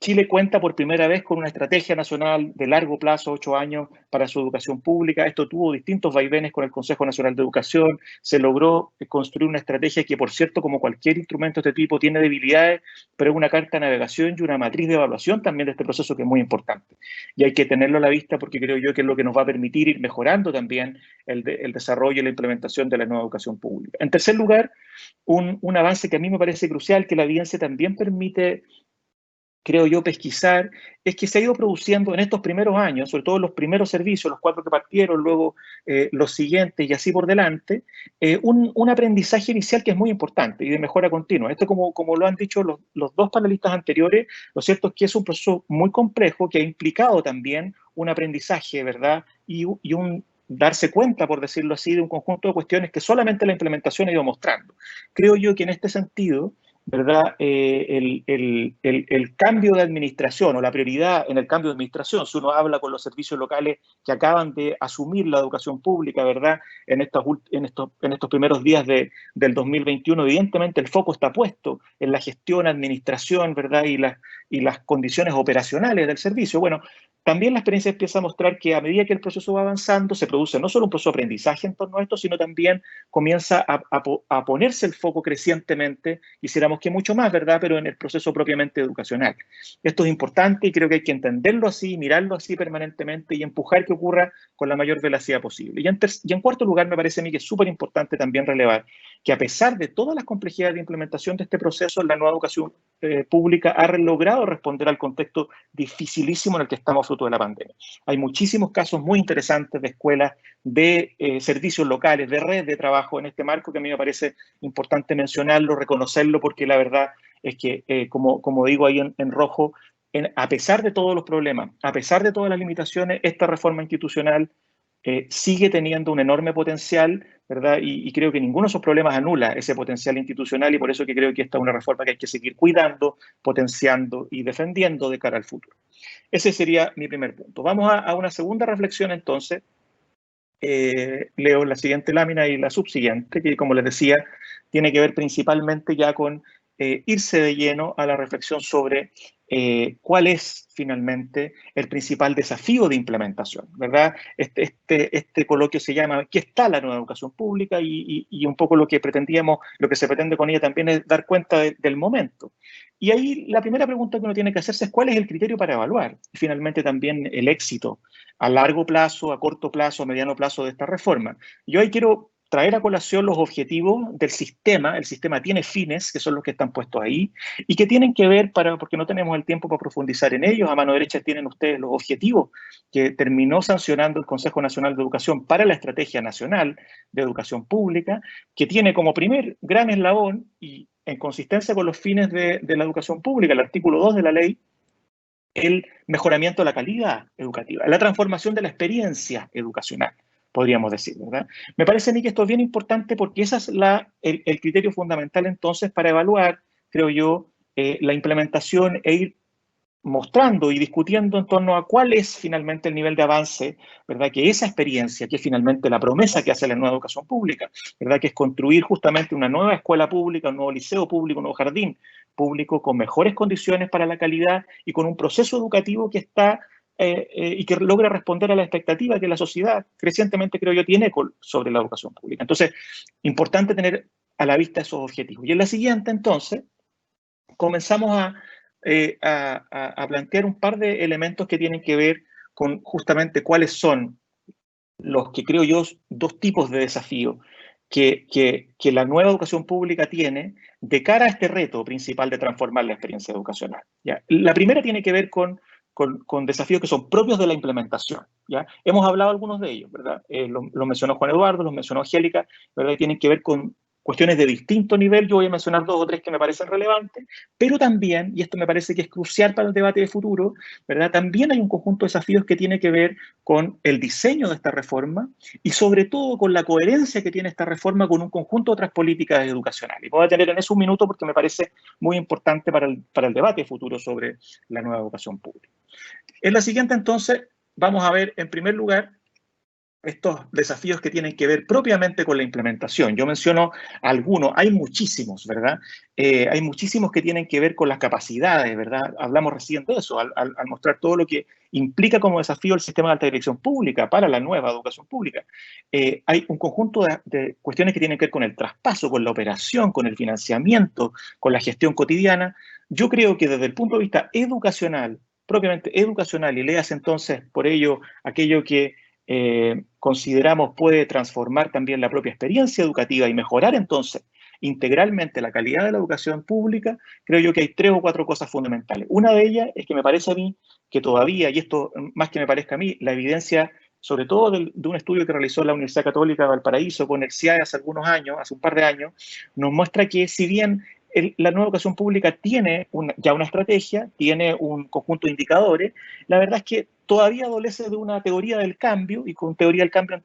Chile cuenta por primera vez con una estrategia nacional de largo plazo, 8 años, para su educación pública. Esto tuvo distintos vaivenes con el Consejo Nacional de Educación. Se logró construir una estrategia que, por cierto, como cualquier instrumento de este tipo, tiene debilidades, pero es una carta de navegación y una matriz de evaluación también de este proceso que es muy importante. Y hay que tenerlo a la vista porque creo yo que es lo que nos va a permitir ir mejorando también el desarrollo y la implementación de la nueva educación pública. En tercer lugar, un avance que a mí me parece crucial, que la evidencia también permite, creo yo, pesquisar, es que se ha ido produciendo en estos primeros años, sobre todo los primeros servicios, los 4 que partieron, luego los siguientes y así por delante, un aprendizaje inicial que es muy importante y de mejora continua. Esto, como lo han dicho los 2 panelistas anteriores, lo cierto es que es un proceso muy complejo que ha implicado también un aprendizaje, ¿verdad? Y un darse cuenta, por decirlo así, de un conjunto de cuestiones que solamente la implementación ha ido mostrando. Creo yo que en este sentido, ¿verdad? El cambio de administración o la prioridad en el cambio de administración, si uno habla con los servicios locales que acaban de asumir la educación pública, ¿verdad? En estos primeros días del 2021, evidentemente el foco está puesto en la gestión, administración, ¿verdad? Y las condiciones operacionales del servicio. Bueno, también la experiencia empieza a mostrar que a medida que el proceso va avanzando, se produce no solo un proceso de aprendizaje en torno a esto, sino también comienza a ponerse el foco crecientemente, quisiéramos que mucho más, ¿verdad?, pero en el proceso propiamente educacional. Esto es importante y creo que hay que entenderlo así, mirarlo así permanentemente y empujar que ocurra con la mayor velocidad posible. Y en cuarto lugar, me parece a mí que es súper importante también relevar que a pesar de todas las complejidades de implementación de este proceso, la nueva educación pública ha logrado responder al contexto dificilísimo en el que estamos fruto de la pandemia. Hay muchísimos casos muy interesantes de escuelas, de servicios locales, de red de trabajo en este marco que a mí me parece importante mencionarlo, reconocerlo, porque la verdad es que, como digo ahí en rojo, a pesar de todos los problemas, a pesar de todas las limitaciones, esta reforma institucional sigue teniendo un enorme potencial, ¿verdad? Y creo que ninguno de esos problemas anula ese potencial institucional y por eso que creo que esta es una reforma que hay que seguir cuidando, potenciando y defendiendo de cara al futuro. Ese sería mi primer punto. Vamos a una segunda reflexión entonces. Leo la siguiente lámina y la subsiguiente, que como les decía, tiene que ver principalmente ya con irse de lleno a la reflexión sobre cuál es finalmente el principal desafío de implementación, ¿verdad? Este coloquio se llama ¿qué está la nueva educación pública? Y un poco lo que se pretende con ella también es dar cuenta del momento. Y ahí la primera pregunta que uno tiene que hacerse es cuál es el criterio para evaluar y finalmente también el éxito a largo plazo, a corto plazo, a mediano plazo de esta reforma. Yo ahí quiero traer a colación los objetivos del sistema. El sistema tiene fines, que son los que están puestos ahí, y que tienen que ver, porque no tenemos el tiempo para profundizar en ellos, a mano derecha tienen ustedes los objetivos que terminó sancionando el Consejo Nacional de Educación para la Estrategia Nacional de Educación Pública, que tiene como primer gran eslabón, y en consistencia con los fines de la educación pública, el artículo 2 de la ley, el mejoramiento de la calidad educativa, la transformación de la experiencia educacional, podríamos decir, ¿verdad? Me parece a mí que esto es bien importante porque ese es el criterio fundamental entonces para evaluar, creo yo, la implementación e ir mostrando y discutiendo en torno a cuál es finalmente el nivel de avance, ¿verdad? Que esa experiencia, que es finalmente la promesa que hace la nueva educación pública, ¿verdad? Que es construir justamente una nueva escuela pública, un nuevo liceo público, un nuevo jardín público con mejores condiciones para la calidad y con un proceso educativo que está y que logra responder a la expectativa que la sociedad crecientemente, creo yo, tiene sobre la educación pública. Entonces, importante tener a la vista esos objetivos. Y en la siguiente, entonces, comenzamos a plantear un par de elementos que tienen que ver con justamente cuáles son los que creo yo dos tipos de desafíos que la nueva educación pública tiene de cara a este reto principal de transformar la experiencia educacional, ¿ya? La primera tiene que ver con desafíos que son propios de la implementación, ¿ya? Hemos hablado algunos de ellos, ¿verdad? Lo mencionó Juan Eduardo, los mencionó Angélica, ¿verdad? Y tienen que ver con cuestiones de distinto nivel. Yo voy a mencionar 2 o 3 que me parecen relevantes, pero también, y esto me parece que es crucial para el debate de futuro, ¿verdad? También hay un conjunto de desafíos que tiene que ver con el diseño de esta reforma y sobre todo con la coherencia que tiene esta reforma con un conjunto de otras políticas educacionales. Y voy a tener en eso un minuto porque me parece muy importante para el debate de futuro sobre la nueva educación pública. En la siguiente, entonces, vamos a ver, en primer lugar, estos desafíos que tienen que ver propiamente con la implementación. Yo menciono algunos, hay muchísimos, ¿verdad? Hay muchísimos que tienen que ver con las capacidades, ¿verdad? Hablamos recién de eso, al mostrar todo lo que implica como desafío el sistema de alta dirección pública para la nueva educación pública. Hay un conjunto de cuestiones que tienen que ver con el traspaso, con la operación, con el financiamiento, con la gestión cotidiana. Yo creo que desde el punto de vista educacional, propiamente educacional, y leas entonces por ello aquello que consideramos puede transformar también la propia experiencia educativa y mejorar entonces integralmente la calidad de la educación pública, creo yo que hay 3 o 4 cosas fundamentales. Una de ellas es que me parece a mí que todavía, y esto más que me parezca a mí, la evidencia, sobre todo de un estudio que realizó la Universidad Católica de Valparaíso con el CIAE hace un par de años, nos muestra que si bien la nueva educación pública tiene ya una estrategia, tiene un conjunto de indicadores, la verdad es que todavía adolece de una teoría del cambio, y con teoría del cambio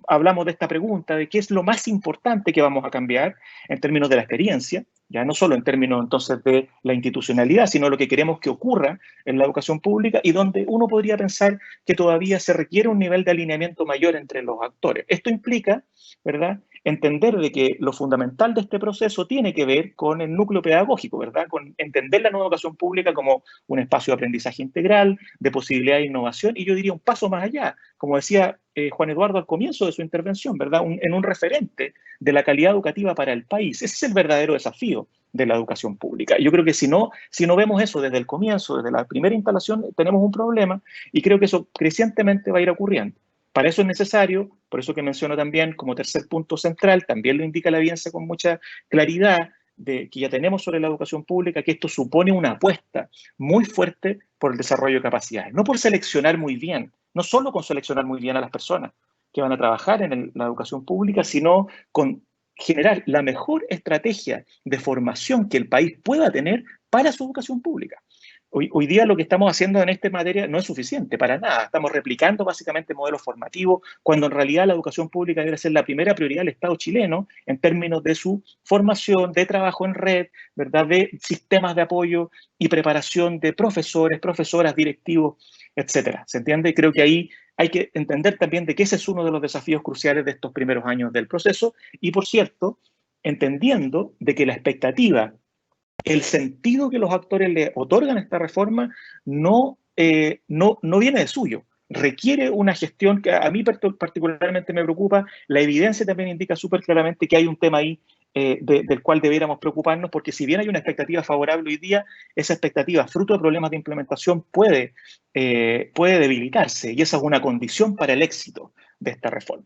hablamos de esta pregunta, de qué es lo más importante que vamos a cambiar en términos de la experiencia, ya no solo en términos entonces de la institucionalidad, sino lo que queremos que ocurra en la educación pública y donde uno podría pensar que todavía se requiere un nivel de alineamiento mayor entre los actores. Esto implica, ¿verdad?, entender de que lo fundamental de este proceso tiene que ver con el núcleo pedagógico, ¿verdad?, con entender la nueva educación pública como un espacio de aprendizaje integral, de posibilidad de innovación, y yo diría un paso más allá, como decía Juan Eduardo al comienzo de su intervención, ¿verdad?, en un referente de la calidad educativa para el país. Ese es el verdadero desafío de la educación pública. Yo creo que si no vemos eso desde el comienzo, desde la primera instalación, tenemos un problema, y creo que eso crecientemente va a ir ocurriendo. Para eso es necesario, por eso que menciono también como tercer punto central, también lo indica la evidencia con mucha claridad, de que ya tenemos sobre la educación pública, que esto supone una apuesta muy fuerte por el desarrollo de capacidades, no por seleccionar muy bien, no solo con seleccionar muy bien a las personas que van a trabajar en la educación pública, sino con generar la mejor estrategia de formación que el país pueda tener para su educación pública. Hoy día lo que estamos haciendo en esta materia no es suficiente, para nada. Estamos replicando básicamente modelos formativos, cuando en realidad la educación pública debe ser la primera prioridad del Estado chileno en términos de su formación, de trabajo en red, ¿verdad?, de sistemas de apoyo y preparación de profesores, profesoras, directivos, etcétera. ¿Se entiende? Creo que ahí hay que entender también de que ese es uno de los desafíos cruciales de estos primeros años del proceso y, por cierto, entendiendo de que la expectativa, el sentido que los actores le otorgan a esta reforma no viene de suyo. Requiere una gestión que a mí particularmente me preocupa. La evidencia también indica súper claramente que hay un tema ahí del cual debiéramos preocuparnos, porque si bien hay una expectativa favorable hoy día, esa expectativa, fruto de problemas de implementación, puede debilitarse, y esa es una condición para el éxito de esta reforma.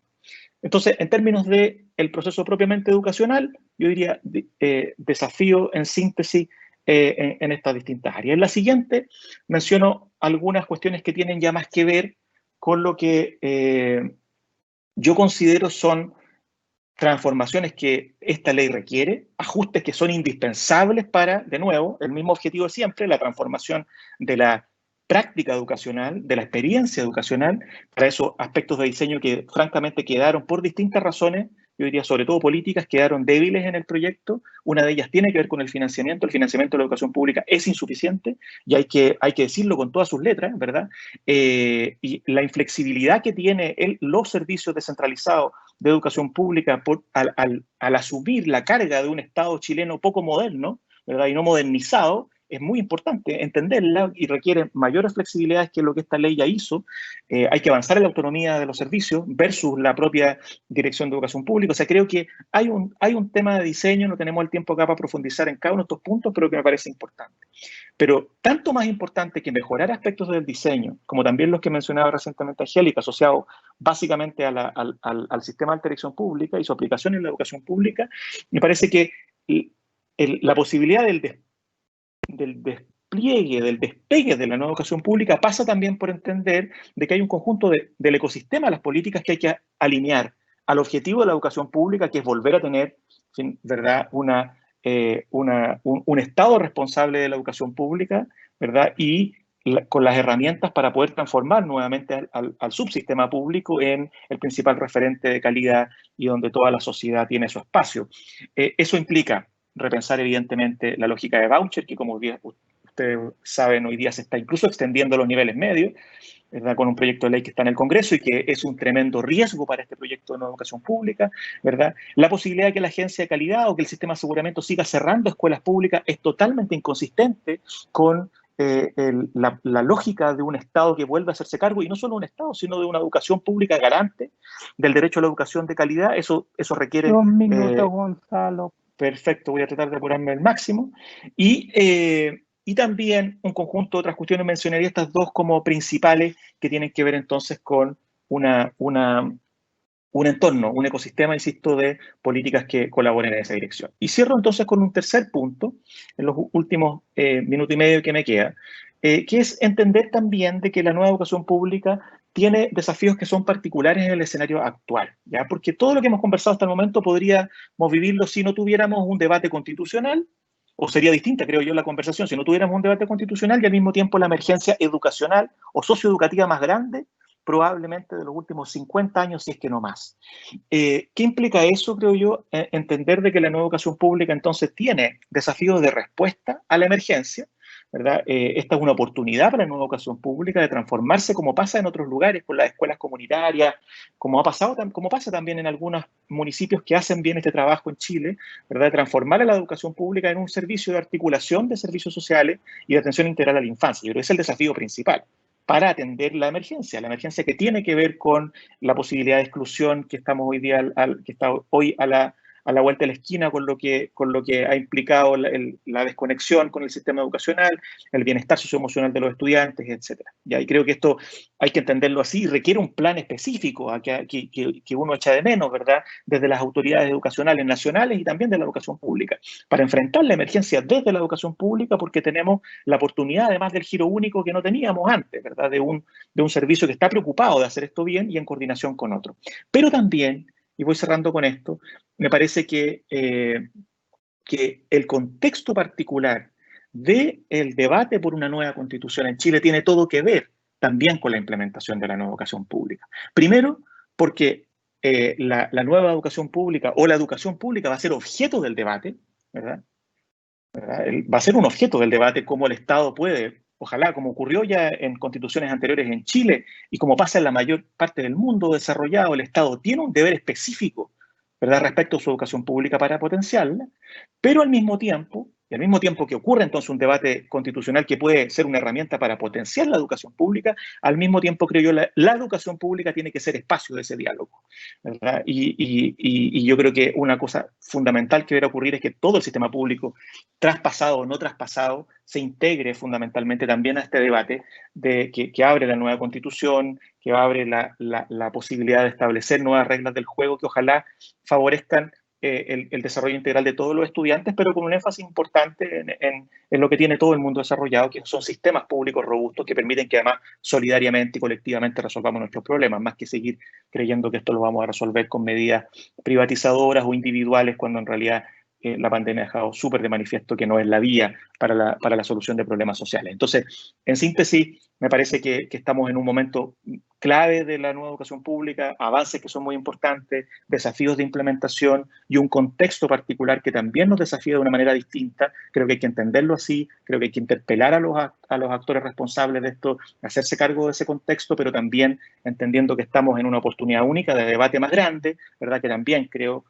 Entonces, en términos del proceso propiamente educacional, yo diría desafío en síntesis en estas distintas áreas. En la siguiente menciono algunas cuestiones que tienen ya más que ver con lo que yo considero son transformaciones que esta ley requiere, ajustes que son indispensables para, de nuevo, el mismo objetivo de siempre, la transformación de la práctica educacional, de la experiencia educacional, para esos aspectos de diseño que francamente quedaron por distintas razones, yo diría sobre todo políticas, quedaron débiles en el proyecto. Una de ellas tiene que ver con el financiamiento de la educación pública es insuficiente, y hay que decirlo con todas sus letras, ¿verdad? Y la inflexibilidad que tiene los servicios descentralizados de educación pública al asumir la carga de un Estado chileno poco moderno, ¿verdad?, y no modernizado, es muy importante entenderla y requiere mayores flexibilidades que lo que esta ley ya hizo. Hay que avanzar en la autonomía de los servicios versus la propia Dirección de Educación Pública. O sea, creo que hay un tema de diseño, no tenemos el tiempo acá para profundizar en cada uno de estos puntos, pero que me parece importante. Pero tanto más importante que mejorar aspectos del diseño, como también los que mencionaba recientemente Angélica, asociados básicamente al sistema de alta dirección pública y su aplicación en la educación pública, me parece que la posibilidad del despliegue, del despegue de la nueva educación pública pasa también por entender de que hay un conjunto del ecosistema de las políticas que hay que alinear al objetivo de la educación pública, que es volver a tener, ¿verdad?, un Estado responsable de la educación pública, ¿verdad?, y con las herramientas para poder transformar nuevamente al subsistema público en el principal referente de calidad y donde toda la sociedad tiene su espacio. Eso implica repensar evidentemente la lógica de voucher, que como ustedes saben hoy día se está incluso extendiendo a los niveles medios, ¿verdad?, con un proyecto de ley que está en el Congreso y que es un tremendo riesgo para este proyecto de nueva educación pública, ¿verdad? La posibilidad de que la agencia de calidad o que el sistema de aseguramiento siga cerrando escuelas públicas es totalmente inconsistente con la lógica de un Estado que vuelve a hacerse cargo, y no solo un Estado, sino de una educación pública garante del derecho a la educación de calidad. Eso requiere... 2 minutos, Gonzalo. Perfecto, voy a tratar de apurarme al máximo. Y también un conjunto de otras cuestiones, mencionaría estas dos como principales, que tienen que ver entonces con un entorno, un ecosistema, insisto, de políticas que colaboren en esa dirección. Y cierro entonces con un tercer punto, en los últimos minuto y medio que me queda, que es entender también de que la nueva educación pública tiene desafíos que son particulares en el escenario actual, ¿ya? Porque todo lo que hemos conversado hasta el momento podríamos vivirlo si no tuviéramos un debate constitucional, o sería distinta, creo yo, la conversación, si no tuviéramos un debate constitucional y al mismo tiempo la emergencia educacional o socioeducativa más grande probablemente de los últimos 50 años, si es que no más. ¿Qué implica eso, creo yo? Entender de que la nueva educación pública entonces tiene desafíos de respuesta a la emergencia, ¿verdad? Esta es una oportunidad para la nueva educación pública de transformarse como pasa en otros lugares, con las escuelas comunitarias, como pasa también en algunos municipios que hacen bien este trabajo en Chile, ¿verdad? De transformar a la educación pública en un servicio de articulación de servicios sociales y de atención integral a la infancia. Yo creo que ese es el desafío principal para atender la emergencia que tiene que ver con la posibilidad de exclusión que estamos hoy día, que está hoy a la vuelta de la esquina con lo que ha implicado la desconexión con el sistema educacional, el bienestar socioemocional de los estudiantes, etc. Y creo que esto hay que entenderlo así, requiere un plan específico que uno echa de menos, ¿verdad? Desde las autoridades educacionales nacionales y también de la educación pública, para enfrentar la emergencia desde la educación pública, porque tenemos la oportunidad, además del giro único que no teníamos antes, ¿verdad? De un servicio que está preocupado de hacer esto bien y en coordinación con otros. Pero también, y voy cerrando con esto, me parece que el contexto particular del debate por una nueva constitución en Chile tiene todo que ver también con la implementación de la nueva educación pública. Primero, porque la nueva educación pública o la educación pública va a ser objeto del debate, ¿verdad? Va a ser un objeto del debate cómo el Estado puede, ojalá, como ocurrió ya en constituciones anteriores en Chile y como pasa en la mayor parte del mundo desarrollado, el Estado tiene un deber específico, ¿verdad?, respecto a su educación pública para potenciarla, pero al mismo tiempo que ocurre entonces un debate constitucional que puede ser una herramienta para potenciar la educación pública, al mismo tiempo creo yo la educación pública tiene que ser espacio de ese diálogo, ¿verdad? Y yo creo que una cosa fundamental que debe ocurrir es que todo el sistema público, traspasado o no traspasado, se integre fundamentalmente también a este debate que abre la nueva constitución, que abre la posibilidad de establecer nuevas reglas del juego que ojalá favorezcan el desarrollo integral de todos los estudiantes, pero con un énfasis importante en lo que tiene todo el mundo desarrollado, que son sistemas públicos robustos que permiten que además solidariamente y colectivamente resolvamos nuestros problemas, más que seguir creyendo que esto lo vamos a resolver con medidas privatizadoras o individuales, cuando en realidad la pandemia ha dejado súper de manifiesto que no es la vía para la solución de problemas sociales. Entonces, en síntesis, me parece que estamos en un momento clave de la nueva educación pública, avances que son muy importantes, desafíos de implementación y un contexto particular que también nos desafía de una manera distinta. Creo que hay que entenderlo así, creo que hay que interpelar a los actores responsables de esto, hacerse cargo de ese contexto, pero también entendiendo que estamos en una oportunidad única de debate más grande, ¿verdad?, que también creo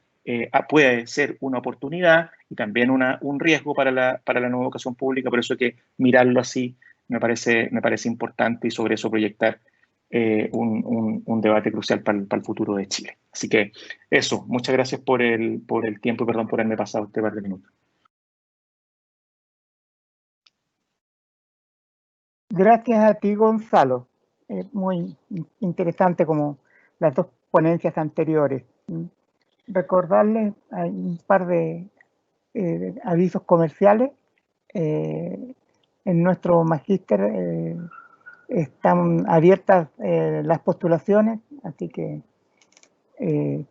puede ser una oportunidad y también un riesgo para la nueva educación pública. Por eso hay que mirarlo así, me parece importante, y sobre eso proyectar un debate crucial para el futuro de Chile. Así que eso, muchas gracias por el tiempo y perdón por haberme pasado este par de minutos. Gracias a ti, Gonzalo. Muy interesante como las dos ponencias anteriores. Recordarles, hay un par de avisos comerciales. En nuestro magíster están abiertas las postulaciones, así que,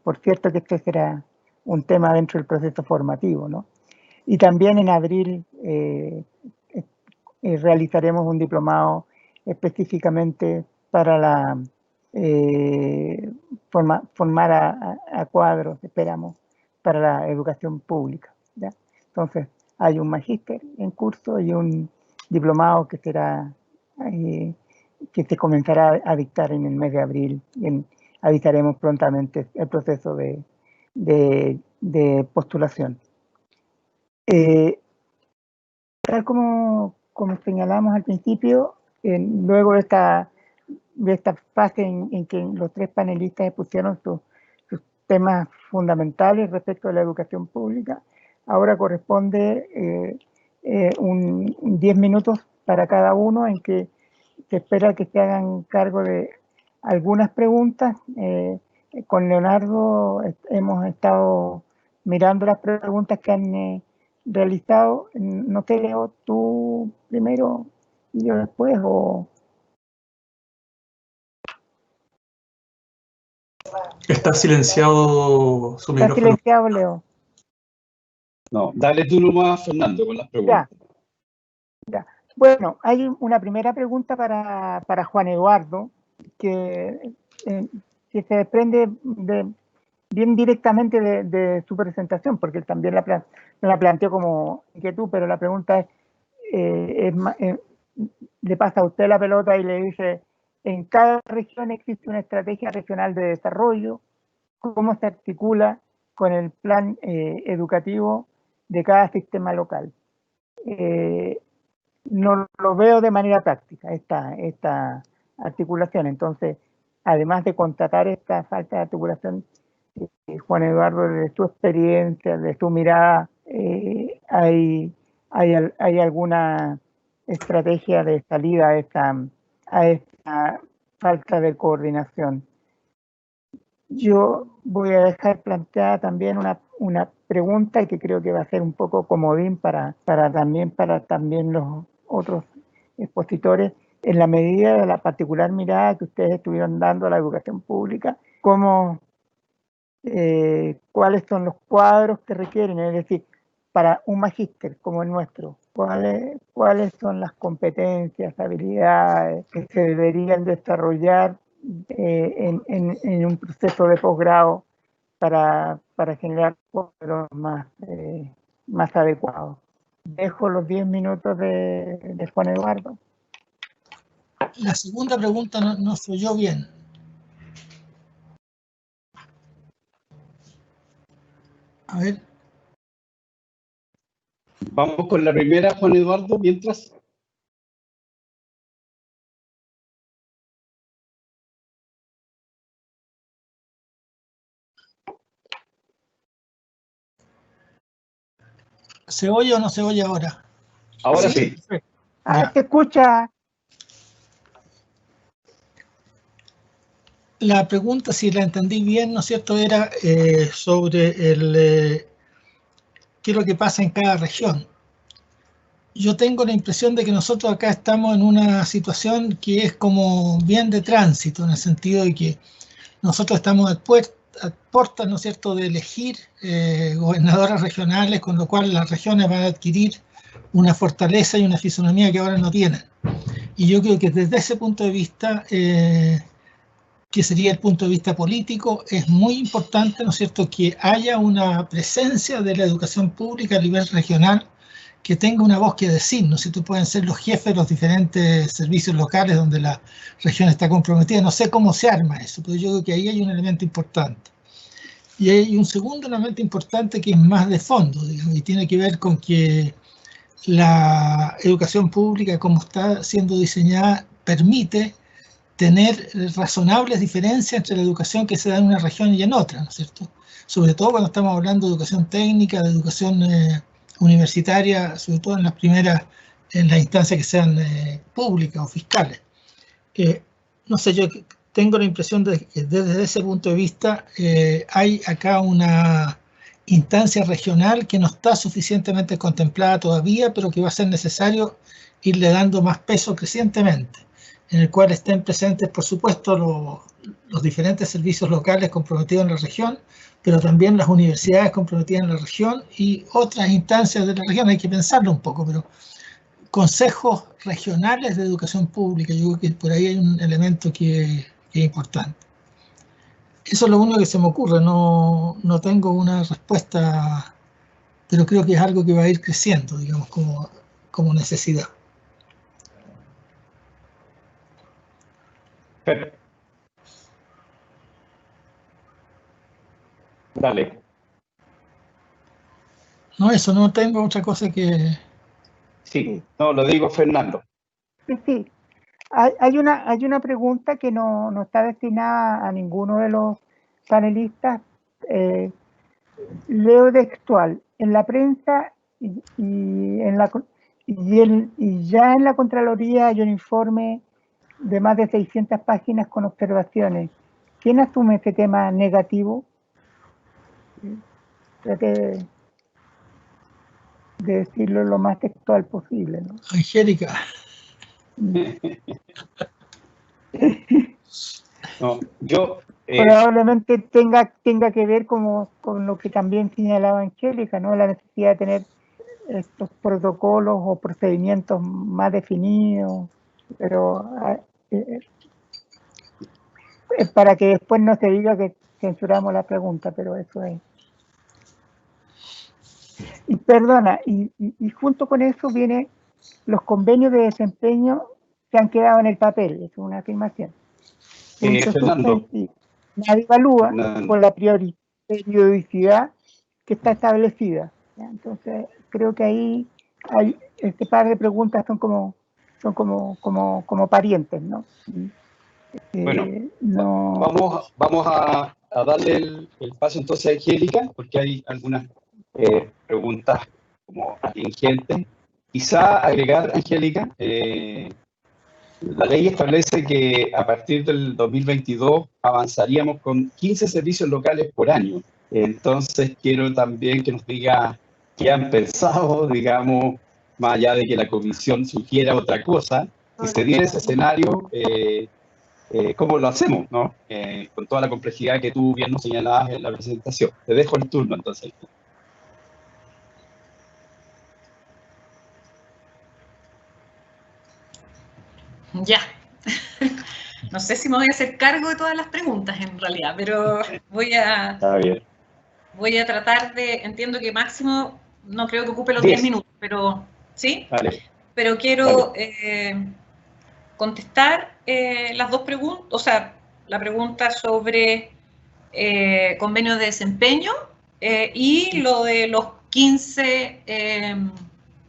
por cierto, que este será un tema dentro del proceso formativo, ¿no? Y también en abril realizaremos un diplomado específicamente para formar a cuadros, esperamos, para la educación pública, ¿ya? Entonces, hay un magíster en curso y un diplomado que se comenzará a dictar en el mes de abril, y avisaremos prontamente el proceso de postulación. Tal como señalamos al principio, luego de esta fase en que los tres panelistas expusieron sus temas fundamentales respecto a la educación pública, ahora corresponde 10 minutos para cada uno, en que se espera que se hagan cargo de algunas preguntas. Con Leonardo hemos estado mirando las preguntas que han realizado. No sé, Leo, tú primero y yo después, o... Está silenciado su micrófono. Está silenciado, Leo. No, dale tú nomás, Fernando, con las preguntas. Ya. Bueno, hay una primera pregunta para Juan Eduardo, se desprende bien directamente de su presentación, porque él también la planteó como inquietud, pero la pregunta le pasa a usted la pelota y le dice: en cada región existe una estrategia regional de desarrollo, ¿cómo se articula con el plan educativo de cada sistema local? No lo veo de manera práctica esta articulación. Entonces, además de constatar esta falta de articulación, Juan Eduardo, de tu experiencia, de tu mirada, ¿hay alguna estrategia de salida a esta falta de coordinación? Yo voy a dejar planteada también una pregunta que creo que va a ser un poco comodín para también los otros expositores, en la medida de la particular mirada que ustedes estuvieron dando a la educación pública, cuáles son los cuadros que requieren, es decir, para un magíster como el nuestro, cuáles son las competencias, habilidades que se deberían desarrollar en un proceso de posgrado para generar cuadros más adecuados. Dejo los 10 minutos de Juan Eduardo. La segunda pregunta no se oyó bien. A ver. Vamos con la primera, Juan Eduardo, mientras. ¿Se oye o no se oye ahora? Ahora sí. ¿Te escucha? La pregunta, si la entendí bien, ¿no es cierto?, era sobre qué es lo que pasa en cada región. Yo tengo la impresión de que nosotros acá estamos en una situación que es como bien de tránsito, en el sentido de que nosotros estamos a puertas, ¿no es cierto?, de elegir gobernadores regionales, con lo cual las regiones van a adquirir una fortaleza y una fisonomía que ahora no tienen. Y yo creo que desde ese punto de vista, que sería el punto de vista político, es muy importante, ¿no es cierto?, que haya una presencia de la educación pública a nivel regional que tenga una voz que decir, ¿no es cierto? Pueden ser los jefes de los diferentes servicios locales donde la región está comprometida. No sé cómo se arma eso, pero yo creo que ahí hay un elemento importante. Y hay un segundo elemento importante que es más de fondo, digamos, y tiene que ver con que la educación pública, como está siendo diseñada, permite tener razonables diferencias entre la educación que se da en una región y en otra, ¿no es cierto? Sobre todo cuando estamos hablando de educación técnica, de educación universitaria, sobre todo en las instancias que sean públicas o fiscales. No sé, yo tengo la impresión de que desde ese punto de vista hay acá una instancia regional que no está suficientemente contemplada todavía, pero que va a ser necesario irle dando más peso crecientemente, en el cual estén presentes, por supuesto, los diferentes servicios locales comprometidos en la región, pero también las universidades comprometidas en la región y otras instancias de la región. Hay que pensarlo un poco, pero consejos regionales de educación pública, yo creo que por ahí hay un elemento que es importante. Eso es lo único que se me ocurre, no tengo una respuesta, pero creo que es algo que va a ir creciendo, digamos, como necesidad. Perfecto. Dale. No, eso, no tengo otra cosa que... Sí, no, lo digo Fernando. Sí. Hay una pregunta que no está destinada a ninguno de los panelistas. Leo textual: en la prensa y ya en la Contraloría hay un informe de más de 600 páginas con observaciones. ¿Quién asume este tema negativo? Trate de decirlo lo más textual posible, ¿no? Angélica. No, yo... probablemente tenga que ver con lo que también señalaba Angélica, ¿no? La necesidad de tener estos protocolos o procedimientos más definidos, pero para que después no se diga que censuramos la pregunta, pero eso es. Y perdona, y junto con eso viene los convenios de desempeño se han quedado en el papel, es una afirmación. Fernando. Nadie evalúa con la periodicidad que está establecida. ¿Ya? Entonces, creo que ahí hay este par de preguntas son como parientes, ¿no? Bueno, no... vamos a darle el paso entonces a Angélica, porque hay algunas preguntas como atingentes. Quizá agregar, Angélica, la ley establece que a partir del 2022 avanzaríamos con 15 servicios locales por año. Entonces quiero también que nos diga qué han pensado, digamos, más allá de que la comisión sugiera otra cosa, si se diera ese escenario, ¿cómo lo hacemos, no? Con toda la complejidad que tú bien nos señalabas en la presentación. Te dejo el turno, entonces. Ya. No sé si me voy a hacer cargo de todas las preguntas en realidad, pero voy a tratar de, entiendo que máximo, no creo que ocupe los 10 minutos, pero ¿sí? Vale. Pero quiero contestar las dos preguntas, o sea, la pregunta sobre convenios de desempeño y lo de los 15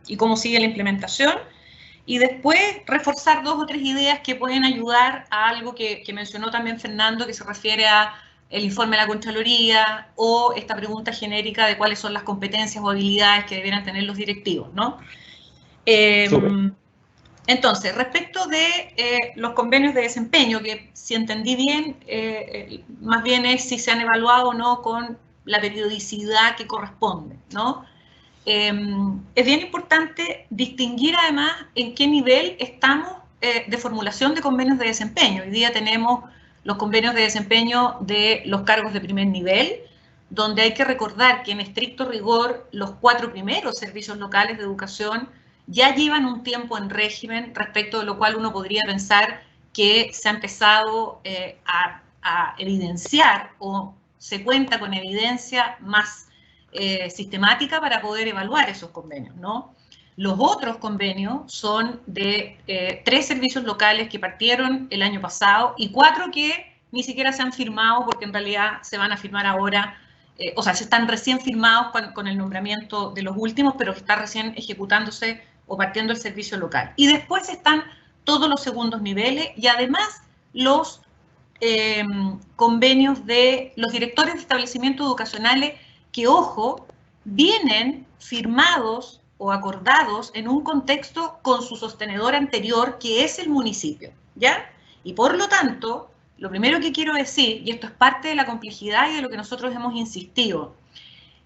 y cómo sigue la implementación. Y después reforzar 2 o 3 ideas que pueden ayudar a algo que mencionó también Fernando, que se refiere a el informe de la Contraloría o esta pregunta genérica de cuáles son las competencias o habilidades que debieran tener los directivos, ¿no? Entonces, respecto de los convenios de desempeño, que si entendí bien, más bien es si se han evaluado o no con la periodicidad que corresponde, ¿no? Es bien importante distinguir además en qué nivel estamos de formulación de convenios de desempeño. Hoy día tenemos los convenios de desempeño de los cargos de primer nivel, donde hay que recordar que en estricto rigor los 4 primeros servicios locales de educación ya llevan un tiempo en régimen, respecto de lo cual uno podría pensar que se ha empezado a evidenciar o se cuenta con evidencia más sistemática para poder evaluar esos convenios, ¿no? Los otros convenios son de 3 servicios locales que partieron el año pasado y 4 que ni siquiera se han firmado porque en realidad se van a firmar ahora, o sea, se están recién firmados con el nombramiento de los últimos, pero que está recién ejecutándose o partiendo el servicio local. Y después están todos los segundos niveles y además los convenios de los directores de establecimientos educacionales que, ojo, vienen firmados o acordados en un contexto con su sostenedor anterior, que es el municipio, ¿ya? Y por lo tanto, lo primero que quiero decir, y esto es parte de la complejidad y de lo que nosotros hemos insistido,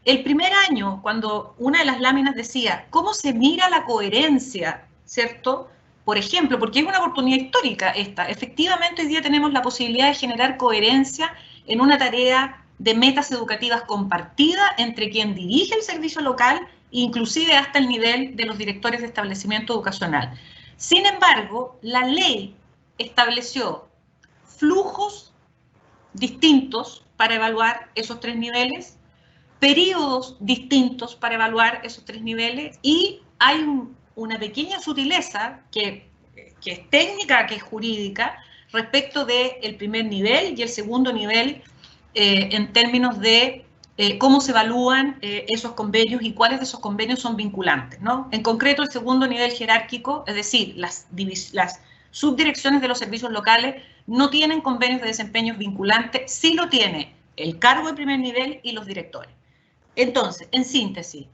el primer año, cuando una de las láminas decía, ¿cómo se mira la coherencia, ¿cierto? Por ejemplo, porque es una oportunidad histórica esta, efectivamente hoy día tenemos la posibilidad de generar coherencia en una tarea de metas educativas compartidas entre quien dirige el servicio local, inclusive hasta el nivel de los directores de establecimiento educacional. Sin embargo, la ley estableció flujos distintos para evaluar esos 3 niveles, periodos distintos para evaluar esos 3 niveles y hay una pequeña sutileza que es técnica, que es jurídica, respecto del primer nivel y el segundo nivel en términos de cómo se evalúan esos convenios y cuáles de esos convenios son vinculantes, ¿no? En concreto, el segundo nivel jerárquico, es decir, las subdirecciones de los servicios locales no tienen convenios de desempeño vinculantes, sí lo tiene el cargo de primer nivel y los directores. Entonces, en síntesis,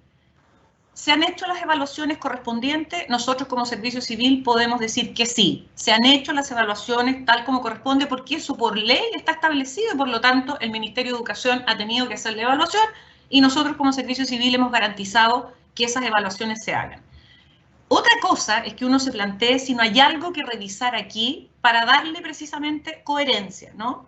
¿se han hecho las evaluaciones correspondientes? Nosotros como Servicio Civil podemos decir que sí, se han hecho las evaluaciones tal como corresponde porque eso por ley está establecido y por lo tanto el Ministerio de Educación ha tenido que hacer la evaluación y nosotros como Servicio Civil hemos garantizado que esas evaluaciones se hagan. Otra cosa es que uno se plantee si no hay algo que revisar aquí para darle precisamente coherencia, ¿no?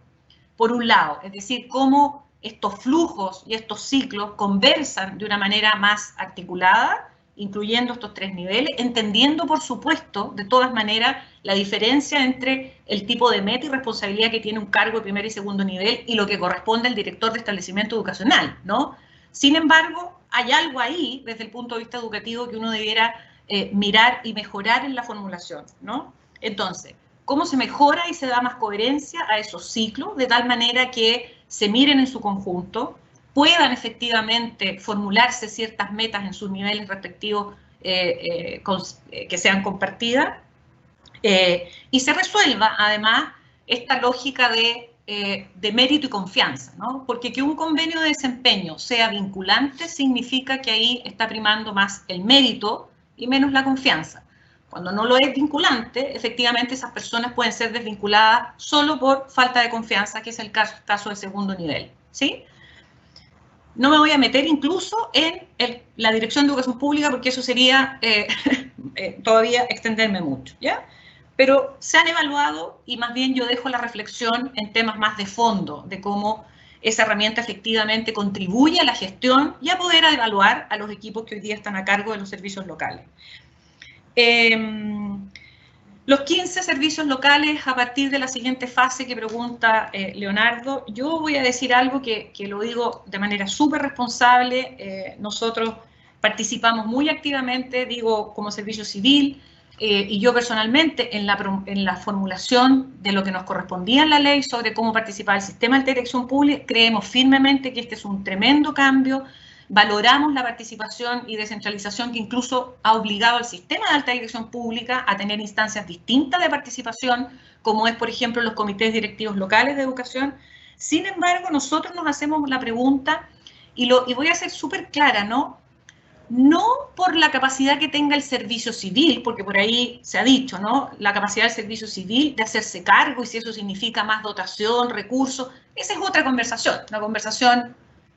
Por un lado, es decir, cómo estos flujos y estos ciclos conversan de una manera más articulada incluyendo estos 3 niveles, entendiendo, por supuesto, de todas maneras, la diferencia entre el tipo de meta y responsabilidad que tiene un cargo de primer y segundo nivel y lo que corresponde al director de establecimiento educacional, ¿no? Sin embargo, hay algo ahí, desde el punto de vista educativo, que uno debiera mirar y mejorar en la formulación, ¿no? Entonces, ¿cómo se mejora y se da más coherencia a esos ciclos, de tal manera que se miren en su conjunto, puedan efectivamente formularse ciertas metas en sus niveles respectivos que sean compartidas, y se resuelva, además, esta lógica de mérito y confianza, ¿no? Porque que un convenio de desempeño sea vinculante significa que ahí está primando más el mérito y menos la confianza. Cuando no lo es vinculante, efectivamente esas personas pueden ser desvinculadas solo por falta de confianza, que es el caso de segundo nivel, ¿sí? No me voy a meter incluso en la Dirección de Educación Pública, porque eso sería todavía extenderme mucho, ¿ya? Pero se han evaluado, y más bien yo dejo la reflexión en temas más de fondo, de cómo esa herramienta efectivamente contribuye a la gestión y a poder evaluar a los equipos que hoy día están a cargo de los servicios locales. Los 15 servicios locales a partir de la siguiente fase que pregunta Leonardo, yo voy a decir algo que lo digo de manera súper responsable. Nosotros participamos muy activamente, digo, como servicio civil, y yo personalmente en la formulación de lo que nos correspondía en la ley sobre cómo participar el sistema de dirección pública. Creemos firmemente que este es un tremendo cambio. Valoramos la participación y descentralización que incluso ha obligado al sistema de alta dirección pública a tener instancias distintas de participación, como es, por ejemplo, los comités directivos locales de educación. Sin embargo, nosotros nos hacemos la pregunta, y voy a ser súper clara, ¿no? No por la capacidad que tenga el servicio civil, porque por ahí se ha dicho, ¿no? La capacidad del servicio civil de hacerse cargo, y si eso significa más dotación, recursos, esa es otra conversación, una conversación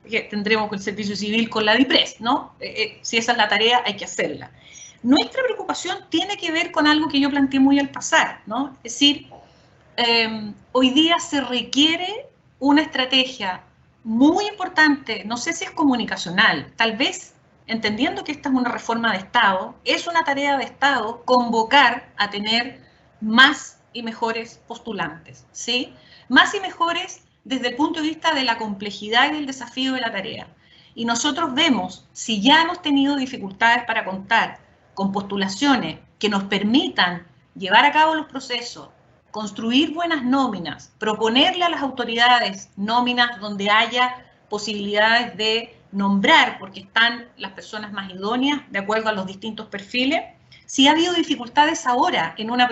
que tendremos con el servicio civil, con la DIPRES, ¿no? Si esa es la tarea, hay que hacerla. Nuestra preocupación tiene que ver con algo que yo planteé muy al pasar, ¿no? Es decir, hoy día se requiere una estrategia muy importante, no sé si es comunicacional, tal vez entendiendo que esta es una reforma de Estado, es una tarea de Estado convocar a tener más y mejores postulantes, ¿sí? Más y mejores desde el punto de vista de la complejidad y del desafío de la tarea. Y nosotros vemos, si ya hemos tenido dificultades para contar con postulaciones que nos permitan llevar a cabo los procesos, construir buenas nóminas, proponerle a las autoridades nóminas donde haya posibilidades de nombrar, porque están las personas más idóneas de acuerdo a los distintos perfiles. Si ha habido dificultades ahora en una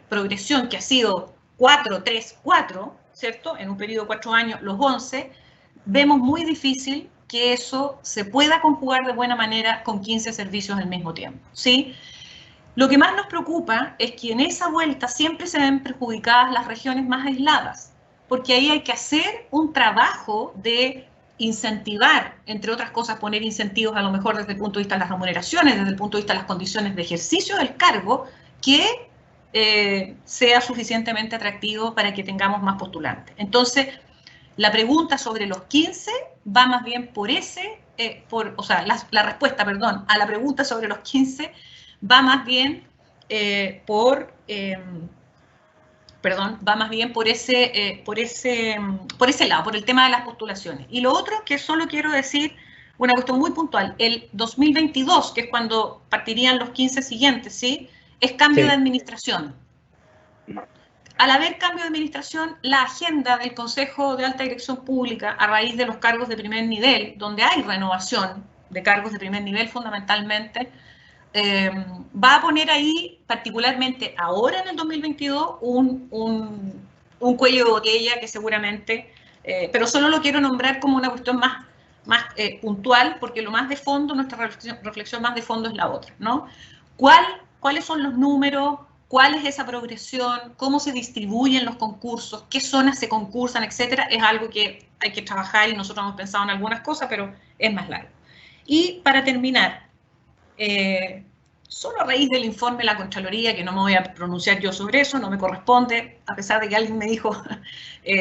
progresión que ha sido 4, 3, 4, ¿cierto? En un periodo de 4 años, los 11, vemos muy difícil que eso se pueda conjugar de buena manera con 15 servicios al mismo tiempo, ¿sí? Lo que más nos preocupa es que en esa vuelta siempre se ven perjudicadas las regiones más aisladas, porque ahí hay que hacer un trabajo de incentivar, entre otras cosas, poner incentivos a lo mejor desde el punto de vista de las remuneraciones, desde el punto de vista de las condiciones de ejercicio del cargo, que sea suficientemente atractivo para que tengamos más postulantes. Entonces, la pregunta sobre los 15 va más bien por la respuesta, perdón, a la pregunta sobre los 15 va más bien por ese lado, por el tema de las postulaciones. Y lo otro que solo quiero decir, una cuestión muy puntual, el 2022, que es cuando partirían los 15 siguientes, ¿sí? Es cambio de administración. Al haber cambio de administración, la agenda del Consejo de Alta Dirección Pública, a raíz de los cargos de primer nivel, donde hay renovación de cargos de primer nivel fundamentalmente, va a poner ahí, particularmente ahora en el 2022, un cuello de botella que seguramente, pero solo lo quiero nombrar como una cuestión más puntual, porque lo más de fondo, nuestra reflexión más de fondo es la otra, ¿no? ¿Cuáles son los números? ¿Cuál es esa progresión? ¿Cómo se distribuyen los concursos? ¿Qué zonas se concursan? Etcétera. Es algo que hay que trabajar y nosotros hemos pensado en algunas cosas, pero es más largo. Y para terminar, solo a raíz del informe de la Contraloría, que no me voy a pronunciar yo sobre eso, no me corresponde, a pesar de que alguien me dijo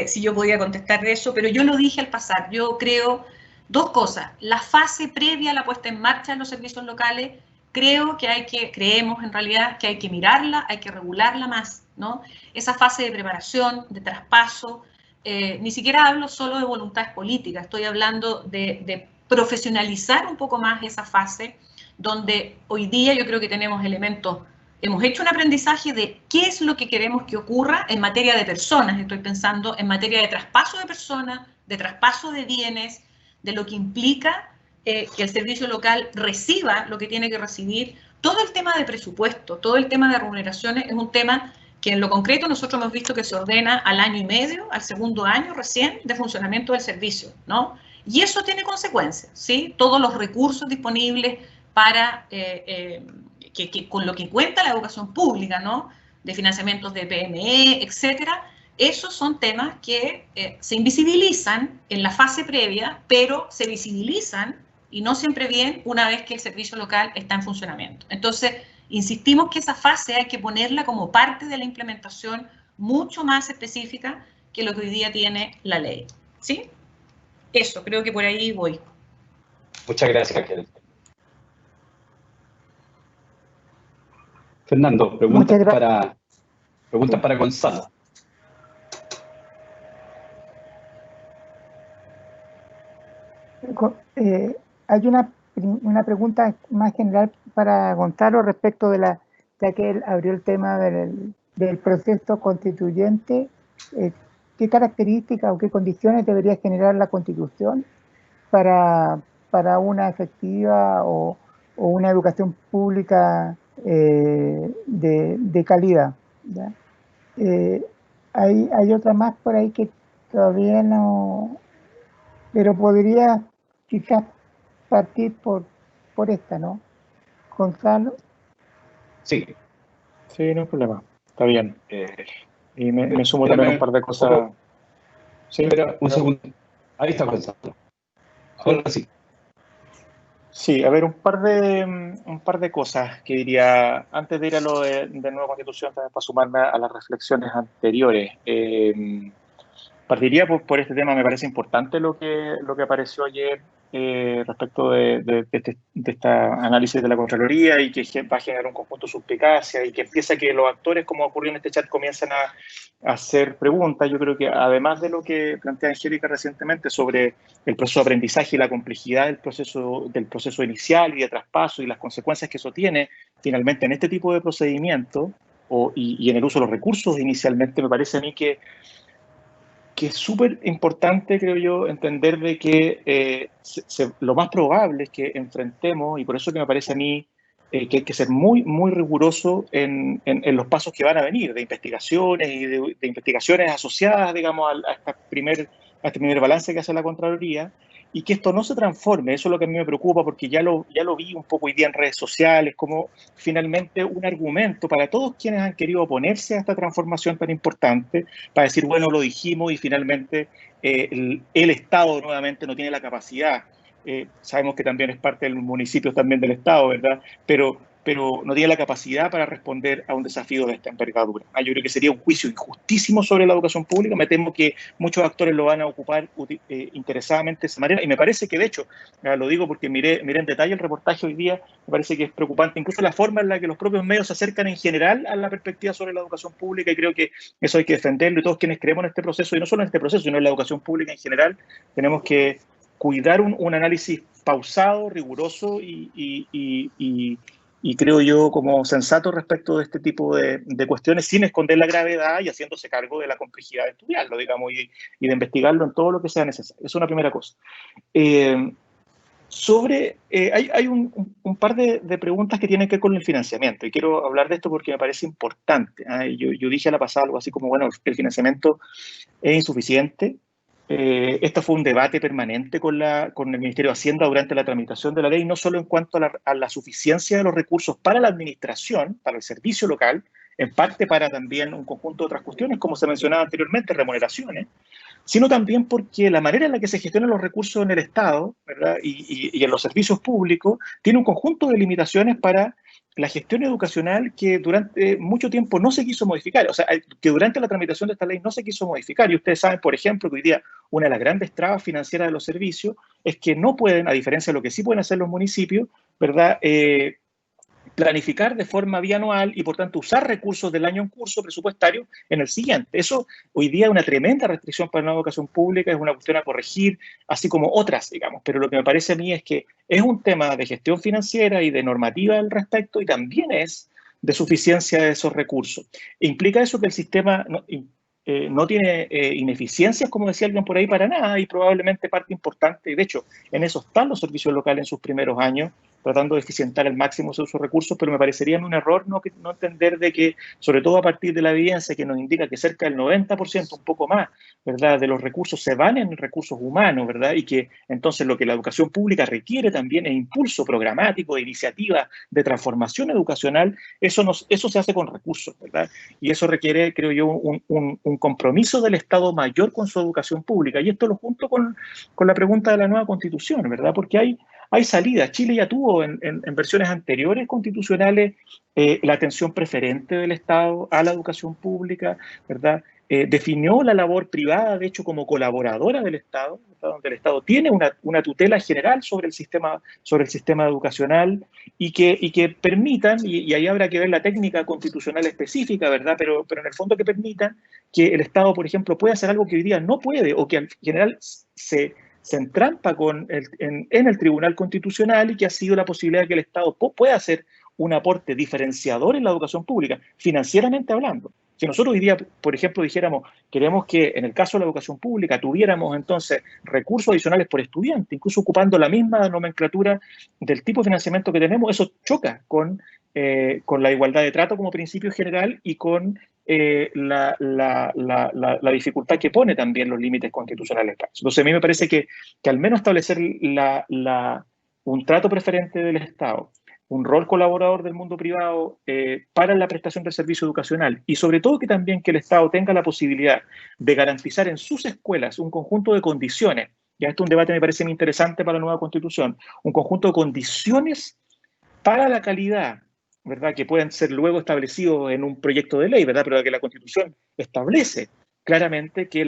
si yo podía contestar de eso, pero yo lo dije al pasar. Yo creo dos cosas. La fase previa a la puesta en marcha de los servicios locales creo que creemos en realidad que hay que mirarla, hay que regularla más, ¿no? Esa fase de preparación, de traspaso, ni siquiera hablo solo de voluntades políticas, estoy hablando de profesionalizar un poco más esa fase, donde hoy día yo creo que tenemos elementos, hemos hecho un aprendizaje de qué es lo que queremos que ocurra en materia de personas, estoy pensando en materia de traspaso de personas, de traspaso de bienes, de lo que implica que el servicio local reciba lo que tiene que recibir. Todo el tema de presupuesto, todo el tema de remuneraciones es un tema que en lo concreto nosotros hemos visto que se ordena al año y medio, al segundo año recién de funcionamiento del servicio, ¿no? Y eso tiene consecuencias, ¿sí? Todos los recursos disponibles para, con lo que cuenta la educación pública, ¿no? De financiamientos de PME, etcétera. Esos son temas que se invisibilizan en la fase previa, pero se visibilizan y no siempre bien una vez que el servicio local está en funcionamiento. Entonces, insistimos que esa fase hay que ponerla como parte de la implementación mucho más específica que lo que hoy día tiene la ley. ¿Sí? Eso, creo que por ahí voy. Muchas gracias, Ángel. Fernando, preguntas para Gonzalo. Hay una pregunta más general para Gonzalo respecto de ya que él abrió el tema del proceso constituyente. ¿Qué características o qué condiciones debería generar la Constitución para una efectiva o una educación pública de calidad? ¿Ya? Hay otra más por ahí que todavía no, pero podría quizás partir por esta, ¿no? Gonzalo. Sí, no hay problema, está bien. Y me sumo también a un par de cosas. Sí, pero un segundo. Ahí está Gonzalo. Ahora sí. Sí, a ver, un par de cosas que diría, antes de ir a lo de nueva Constitución, también para sumarme a las reflexiones anteriores. Partiría por este tema, me parece importante lo que apareció ayer respecto de este análisis de la Contraloría y que va a generar un conjunto de suspicacia y que empieza que los actores, como ocurrió en este chat, comienzan a hacer preguntas. Yo creo que además de lo que plantea Angélica recientemente sobre el proceso de aprendizaje y la complejidad del proceso inicial y de traspaso y las consecuencias que eso tiene finalmente en este tipo de procedimiento y en el uso de los recursos inicialmente, me parece a mí que es súper importante, creo yo, entender de que lo más probable es que enfrentemos, y por eso que me parece a mí que hay que ser muy, muy riguroso en los pasos que van a venir, de investigaciones y de investigaciones asociadas, digamos, a este primer balance que hace la Contraloría, y que esto no se transforme. Eso es lo que a mí me preocupa, porque ya lo vi un poco hoy día en redes sociales, como finalmente un argumento para todos quienes han querido oponerse a esta transformación tan importante, para decir, bueno, lo dijimos y finalmente el Estado nuevamente no tiene la capacidad. Sabemos que también es parte del municipio, también del Estado, ¿verdad? Pero no tiene la capacidad para responder a un desafío de esta envergadura. Yo creo que sería un juicio injustísimo sobre la educación pública. Me temo que muchos actores lo van a ocupar interesadamente de esa manera, y me parece que, de hecho, lo digo porque miré en detalle el reportaje hoy día, me parece que es preocupante incluso la forma en la que los propios medios se acercan en general a la perspectiva sobre la educación pública, y creo que eso hay que defenderlo, y todos quienes creemos en este proceso, y no solo en este proceso, sino en la educación pública en general, tenemos que cuidar un análisis pausado, riguroso y creo yo como sensato respecto de este tipo de cuestiones, sin esconder la gravedad y haciéndose cargo de la complejidad de estudiarlo, digamos, y de investigarlo en todo lo que sea necesario. Es una primera cosa. Hay un par de preguntas que tienen que ver con el financiamiento, y quiero hablar de esto porque me parece importante. Yo dije a la pasada algo así como, bueno, el financiamiento es insuficiente. Esto fue un debate permanente con el Ministerio de Hacienda durante la tramitación de la ley, no solo en cuanto a la suficiencia de los recursos para la administración, para el servicio local, en parte para también un conjunto de otras cuestiones, como se mencionaba anteriormente, remuneraciones, sino también porque la manera en la que se gestionan los recursos en el Estado, ¿verdad? Y en los servicios públicos tiene un conjunto de limitaciones para la gestión educacional que durante mucho tiempo no se quiso modificar, o sea, que durante la tramitación de esta ley no se quiso modificar. Y ustedes saben, por ejemplo, que hoy día una de las grandes trabas financieras de los servicios es que no pueden, a diferencia de lo que sí pueden hacer los municipios, ¿verdad?, planificar de forma bianual y por tanto usar recursos del año en curso presupuestario en el siguiente. Eso hoy día es una tremenda restricción para la educación pública, es una cuestión a corregir, así como otras, digamos, pero lo que me parece a mí es que es un tema de gestión financiera y de normativa al respecto y también es de suficiencia de esos recursos. ¿Implica eso que el sistema no tiene ineficiencias, como decía alguien por ahí, para nada? Y probablemente parte importante, y de hecho en eso están los servicios locales en sus primeros años, tratando de eficientar al máximo sus recursos, pero me parecería un error no entender de que, sobre todo a partir de la evidencia que nos indica que cerca del 90%, un poco más, ¿verdad?, de los recursos se van en recursos humanos, ¿verdad?, y que entonces lo que la educación pública requiere también es impulso programático, de iniciativa, de transformación educacional, eso se hace con recursos, ¿verdad?, y eso requiere, creo yo, un compromiso del Estado mayor con su educación pública, y esto lo junto con la pregunta de la nueva Constitución, ¿verdad?, porque hay salidas. Chile ya tuvo en versiones anteriores constitucionales la atención preferente del Estado a la educación pública, ¿verdad? Definió la labor privada, de hecho, como colaboradora del Estado, ¿verdad?, donde el Estado tiene una tutela general sobre el sistema educacional y que permitan, y ahí habrá que ver la técnica constitucional específica, ¿verdad? Pero en el fondo que permitan que el Estado, por ejemplo, pueda hacer algo que hoy día no puede o que en general se entrampa en el Tribunal Constitucional y que ha sido la posibilidad de que el Estado pueda hacer un aporte diferenciador en la educación pública, financieramente hablando. Si nosotros hoy día, por ejemplo, dijéramos, queremos que en el caso de la educación pública tuviéramos entonces recursos adicionales por estudiante, incluso ocupando la misma nomenclatura del tipo de financiamiento que tenemos, eso choca con la igualdad de trato como principio general y con la dificultad que pone también los límites constitucionales. Entonces a mí me parece que al menos establecer un trato preferente del Estado, un rol colaborador del mundo privado para la prestación del servicio educacional y sobre todo que también que el Estado tenga la posibilidad de garantizar en sus escuelas un conjunto de condiciones, ya esto es un debate me parece muy interesante para la nueva Constitución, un conjunto de condiciones para la calidad, ¿verdad?, que pueden ser luego establecidos en un proyecto de ley, ¿verdad?, pero que la Constitución establece claramente que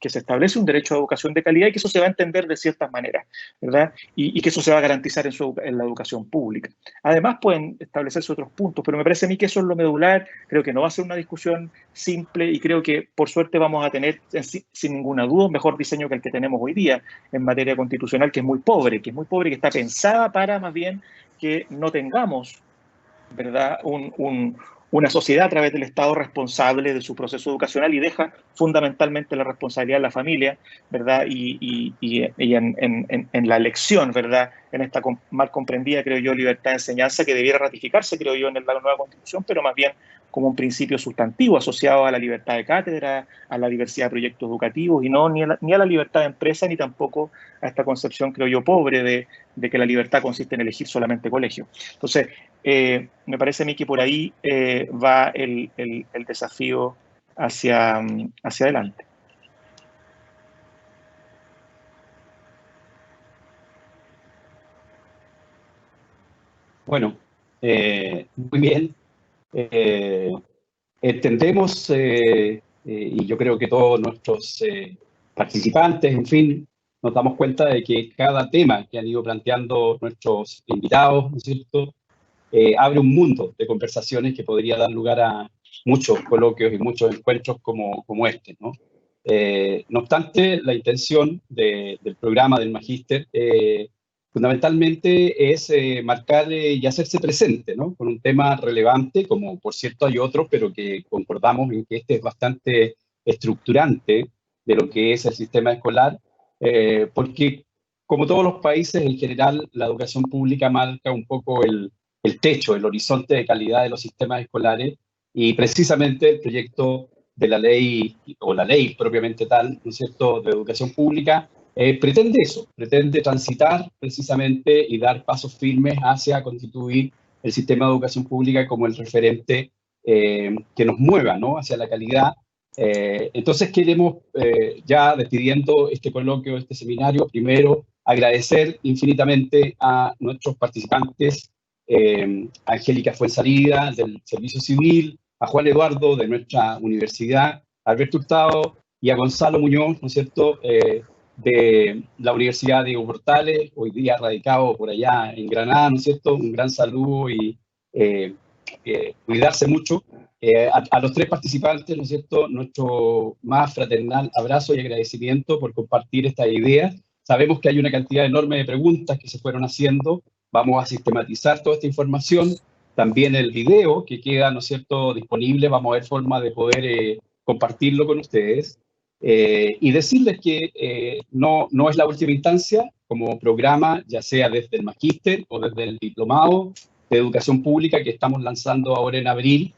se establece un derecho a educación de calidad y que eso se va a entender de ciertas maneras, ¿verdad?, y que eso se va a garantizar en la educación pública. Además pueden establecerse otros puntos, pero me parece a mí que eso es lo medular, creo que no va a ser una discusión simple y creo que por suerte vamos a tener, sin ninguna duda, un mejor diseño que el que tenemos hoy día en materia constitucional, que es muy pobre, que está pensada para más bien que no tengamos, ¿verdad?, una sociedad a través del Estado responsable de su proceso educacional y deja fundamentalmente la responsabilidad en la familia, ¿verdad?, y en la elección, ¿verdad?, en esta mal comprendida, creo yo, libertad de enseñanza que debiera ratificarse, creo yo, en la nueva Constitución, pero más bien como un principio sustantivo asociado a la libertad de cátedra, a la diversidad de proyectos educativos y no ni a la libertad de empresa ni tampoco a esta concepción, creo yo, pobre de que la libertad consiste en elegir solamente colegio. Entonces, me parece a mí que por ahí va el desafío hacia adelante. Bueno, muy bien. Entendemos, y yo creo que todos nuestros participantes, en fin, nos damos cuenta de que cada tema que han ido planteando nuestros invitados, ¿no es cierto?, abre un mundo de conversaciones que podría dar lugar a muchos coloquios y muchos encuentros como este, ¿no? No obstante, la intención del programa del Magíster fundamentalmente es marcar y hacerse presente, ¿no?, con un tema relevante, como por cierto hay otros, pero que concordamos en que este es bastante estructurante de lo que es el sistema escolar, porque como todos los países en general, la educación pública marca un poco el techo, el horizonte de calidad de los sistemas escolares, y precisamente el proyecto de la ley, o la ley propiamente tal, ¿no es cierto?, de educación pública, pretende eso, pretende transitar precisamente y dar pasos firmes hacia constituir el sistema de educación pública como el referente que nos mueva, ¿no?, hacia la calidad. Entonces queremos, ya despidiendo este coloquio, este seminario, primero agradecer infinitamente a nuestros participantes, a Angélica Fuenzalida del Servicio Civil, a Juan Eduardo de nuestra universidad, a Alberto Hurtado y a Gonzalo Muñoz, ¿no es cierto?, de la Universidad Diego Portales, hoy día radicado por allá en Granada, ¿no es cierto? Un gran saludo y cuidarse mucho. A los 3 participantes, ¿no es cierto?, nuestro más fraternal abrazo y agradecimiento por compartir estas ideas. Sabemos que hay una cantidad enorme de preguntas que se fueron haciendo. Vamos a sistematizar toda esta información. También el video que queda, ¿no es cierto?, disponible, vamos a ver forma de poder compartirlo con ustedes. Y decirles que no es la última instancia, como programa, ya sea desde el magíster o desde el diplomado de educación pública que estamos lanzando ahora en abril.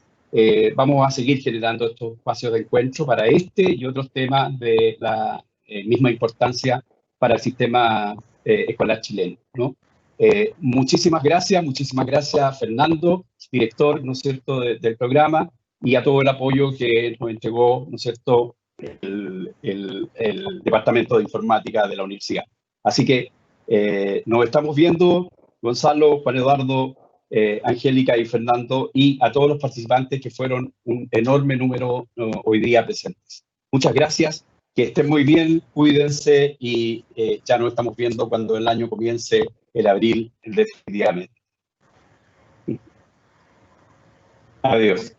Vamos a seguir generando estos espacios de encuentro para este y otros temas de la misma importancia para el sistema escolar chileno, ¿no? Muchísimas gracias Fernando, director, ¿no es cierto?, del programa, y a todo el apoyo que nos entregó, ¿no es cierto?, el Departamento de Informática de la Universidad. Así que nos estamos viendo, Gonzalo, Juan Eduardo, Angélica y Fernando, y a todos los participantes que fueron un enorme número hoy día presentes. Muchas gracias, que estén muy bien, cuídense y ya nos estamos viendo cuando el año comience el abril definitivamente. Adiós.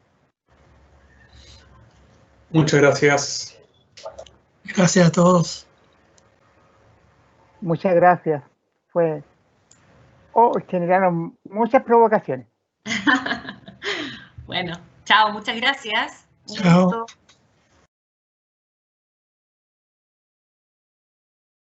Muchas gracias. Gracias a todos. Muchas gracias. Generaron muchas provocaciones. Bueno, chao, muchas gracias. Chao.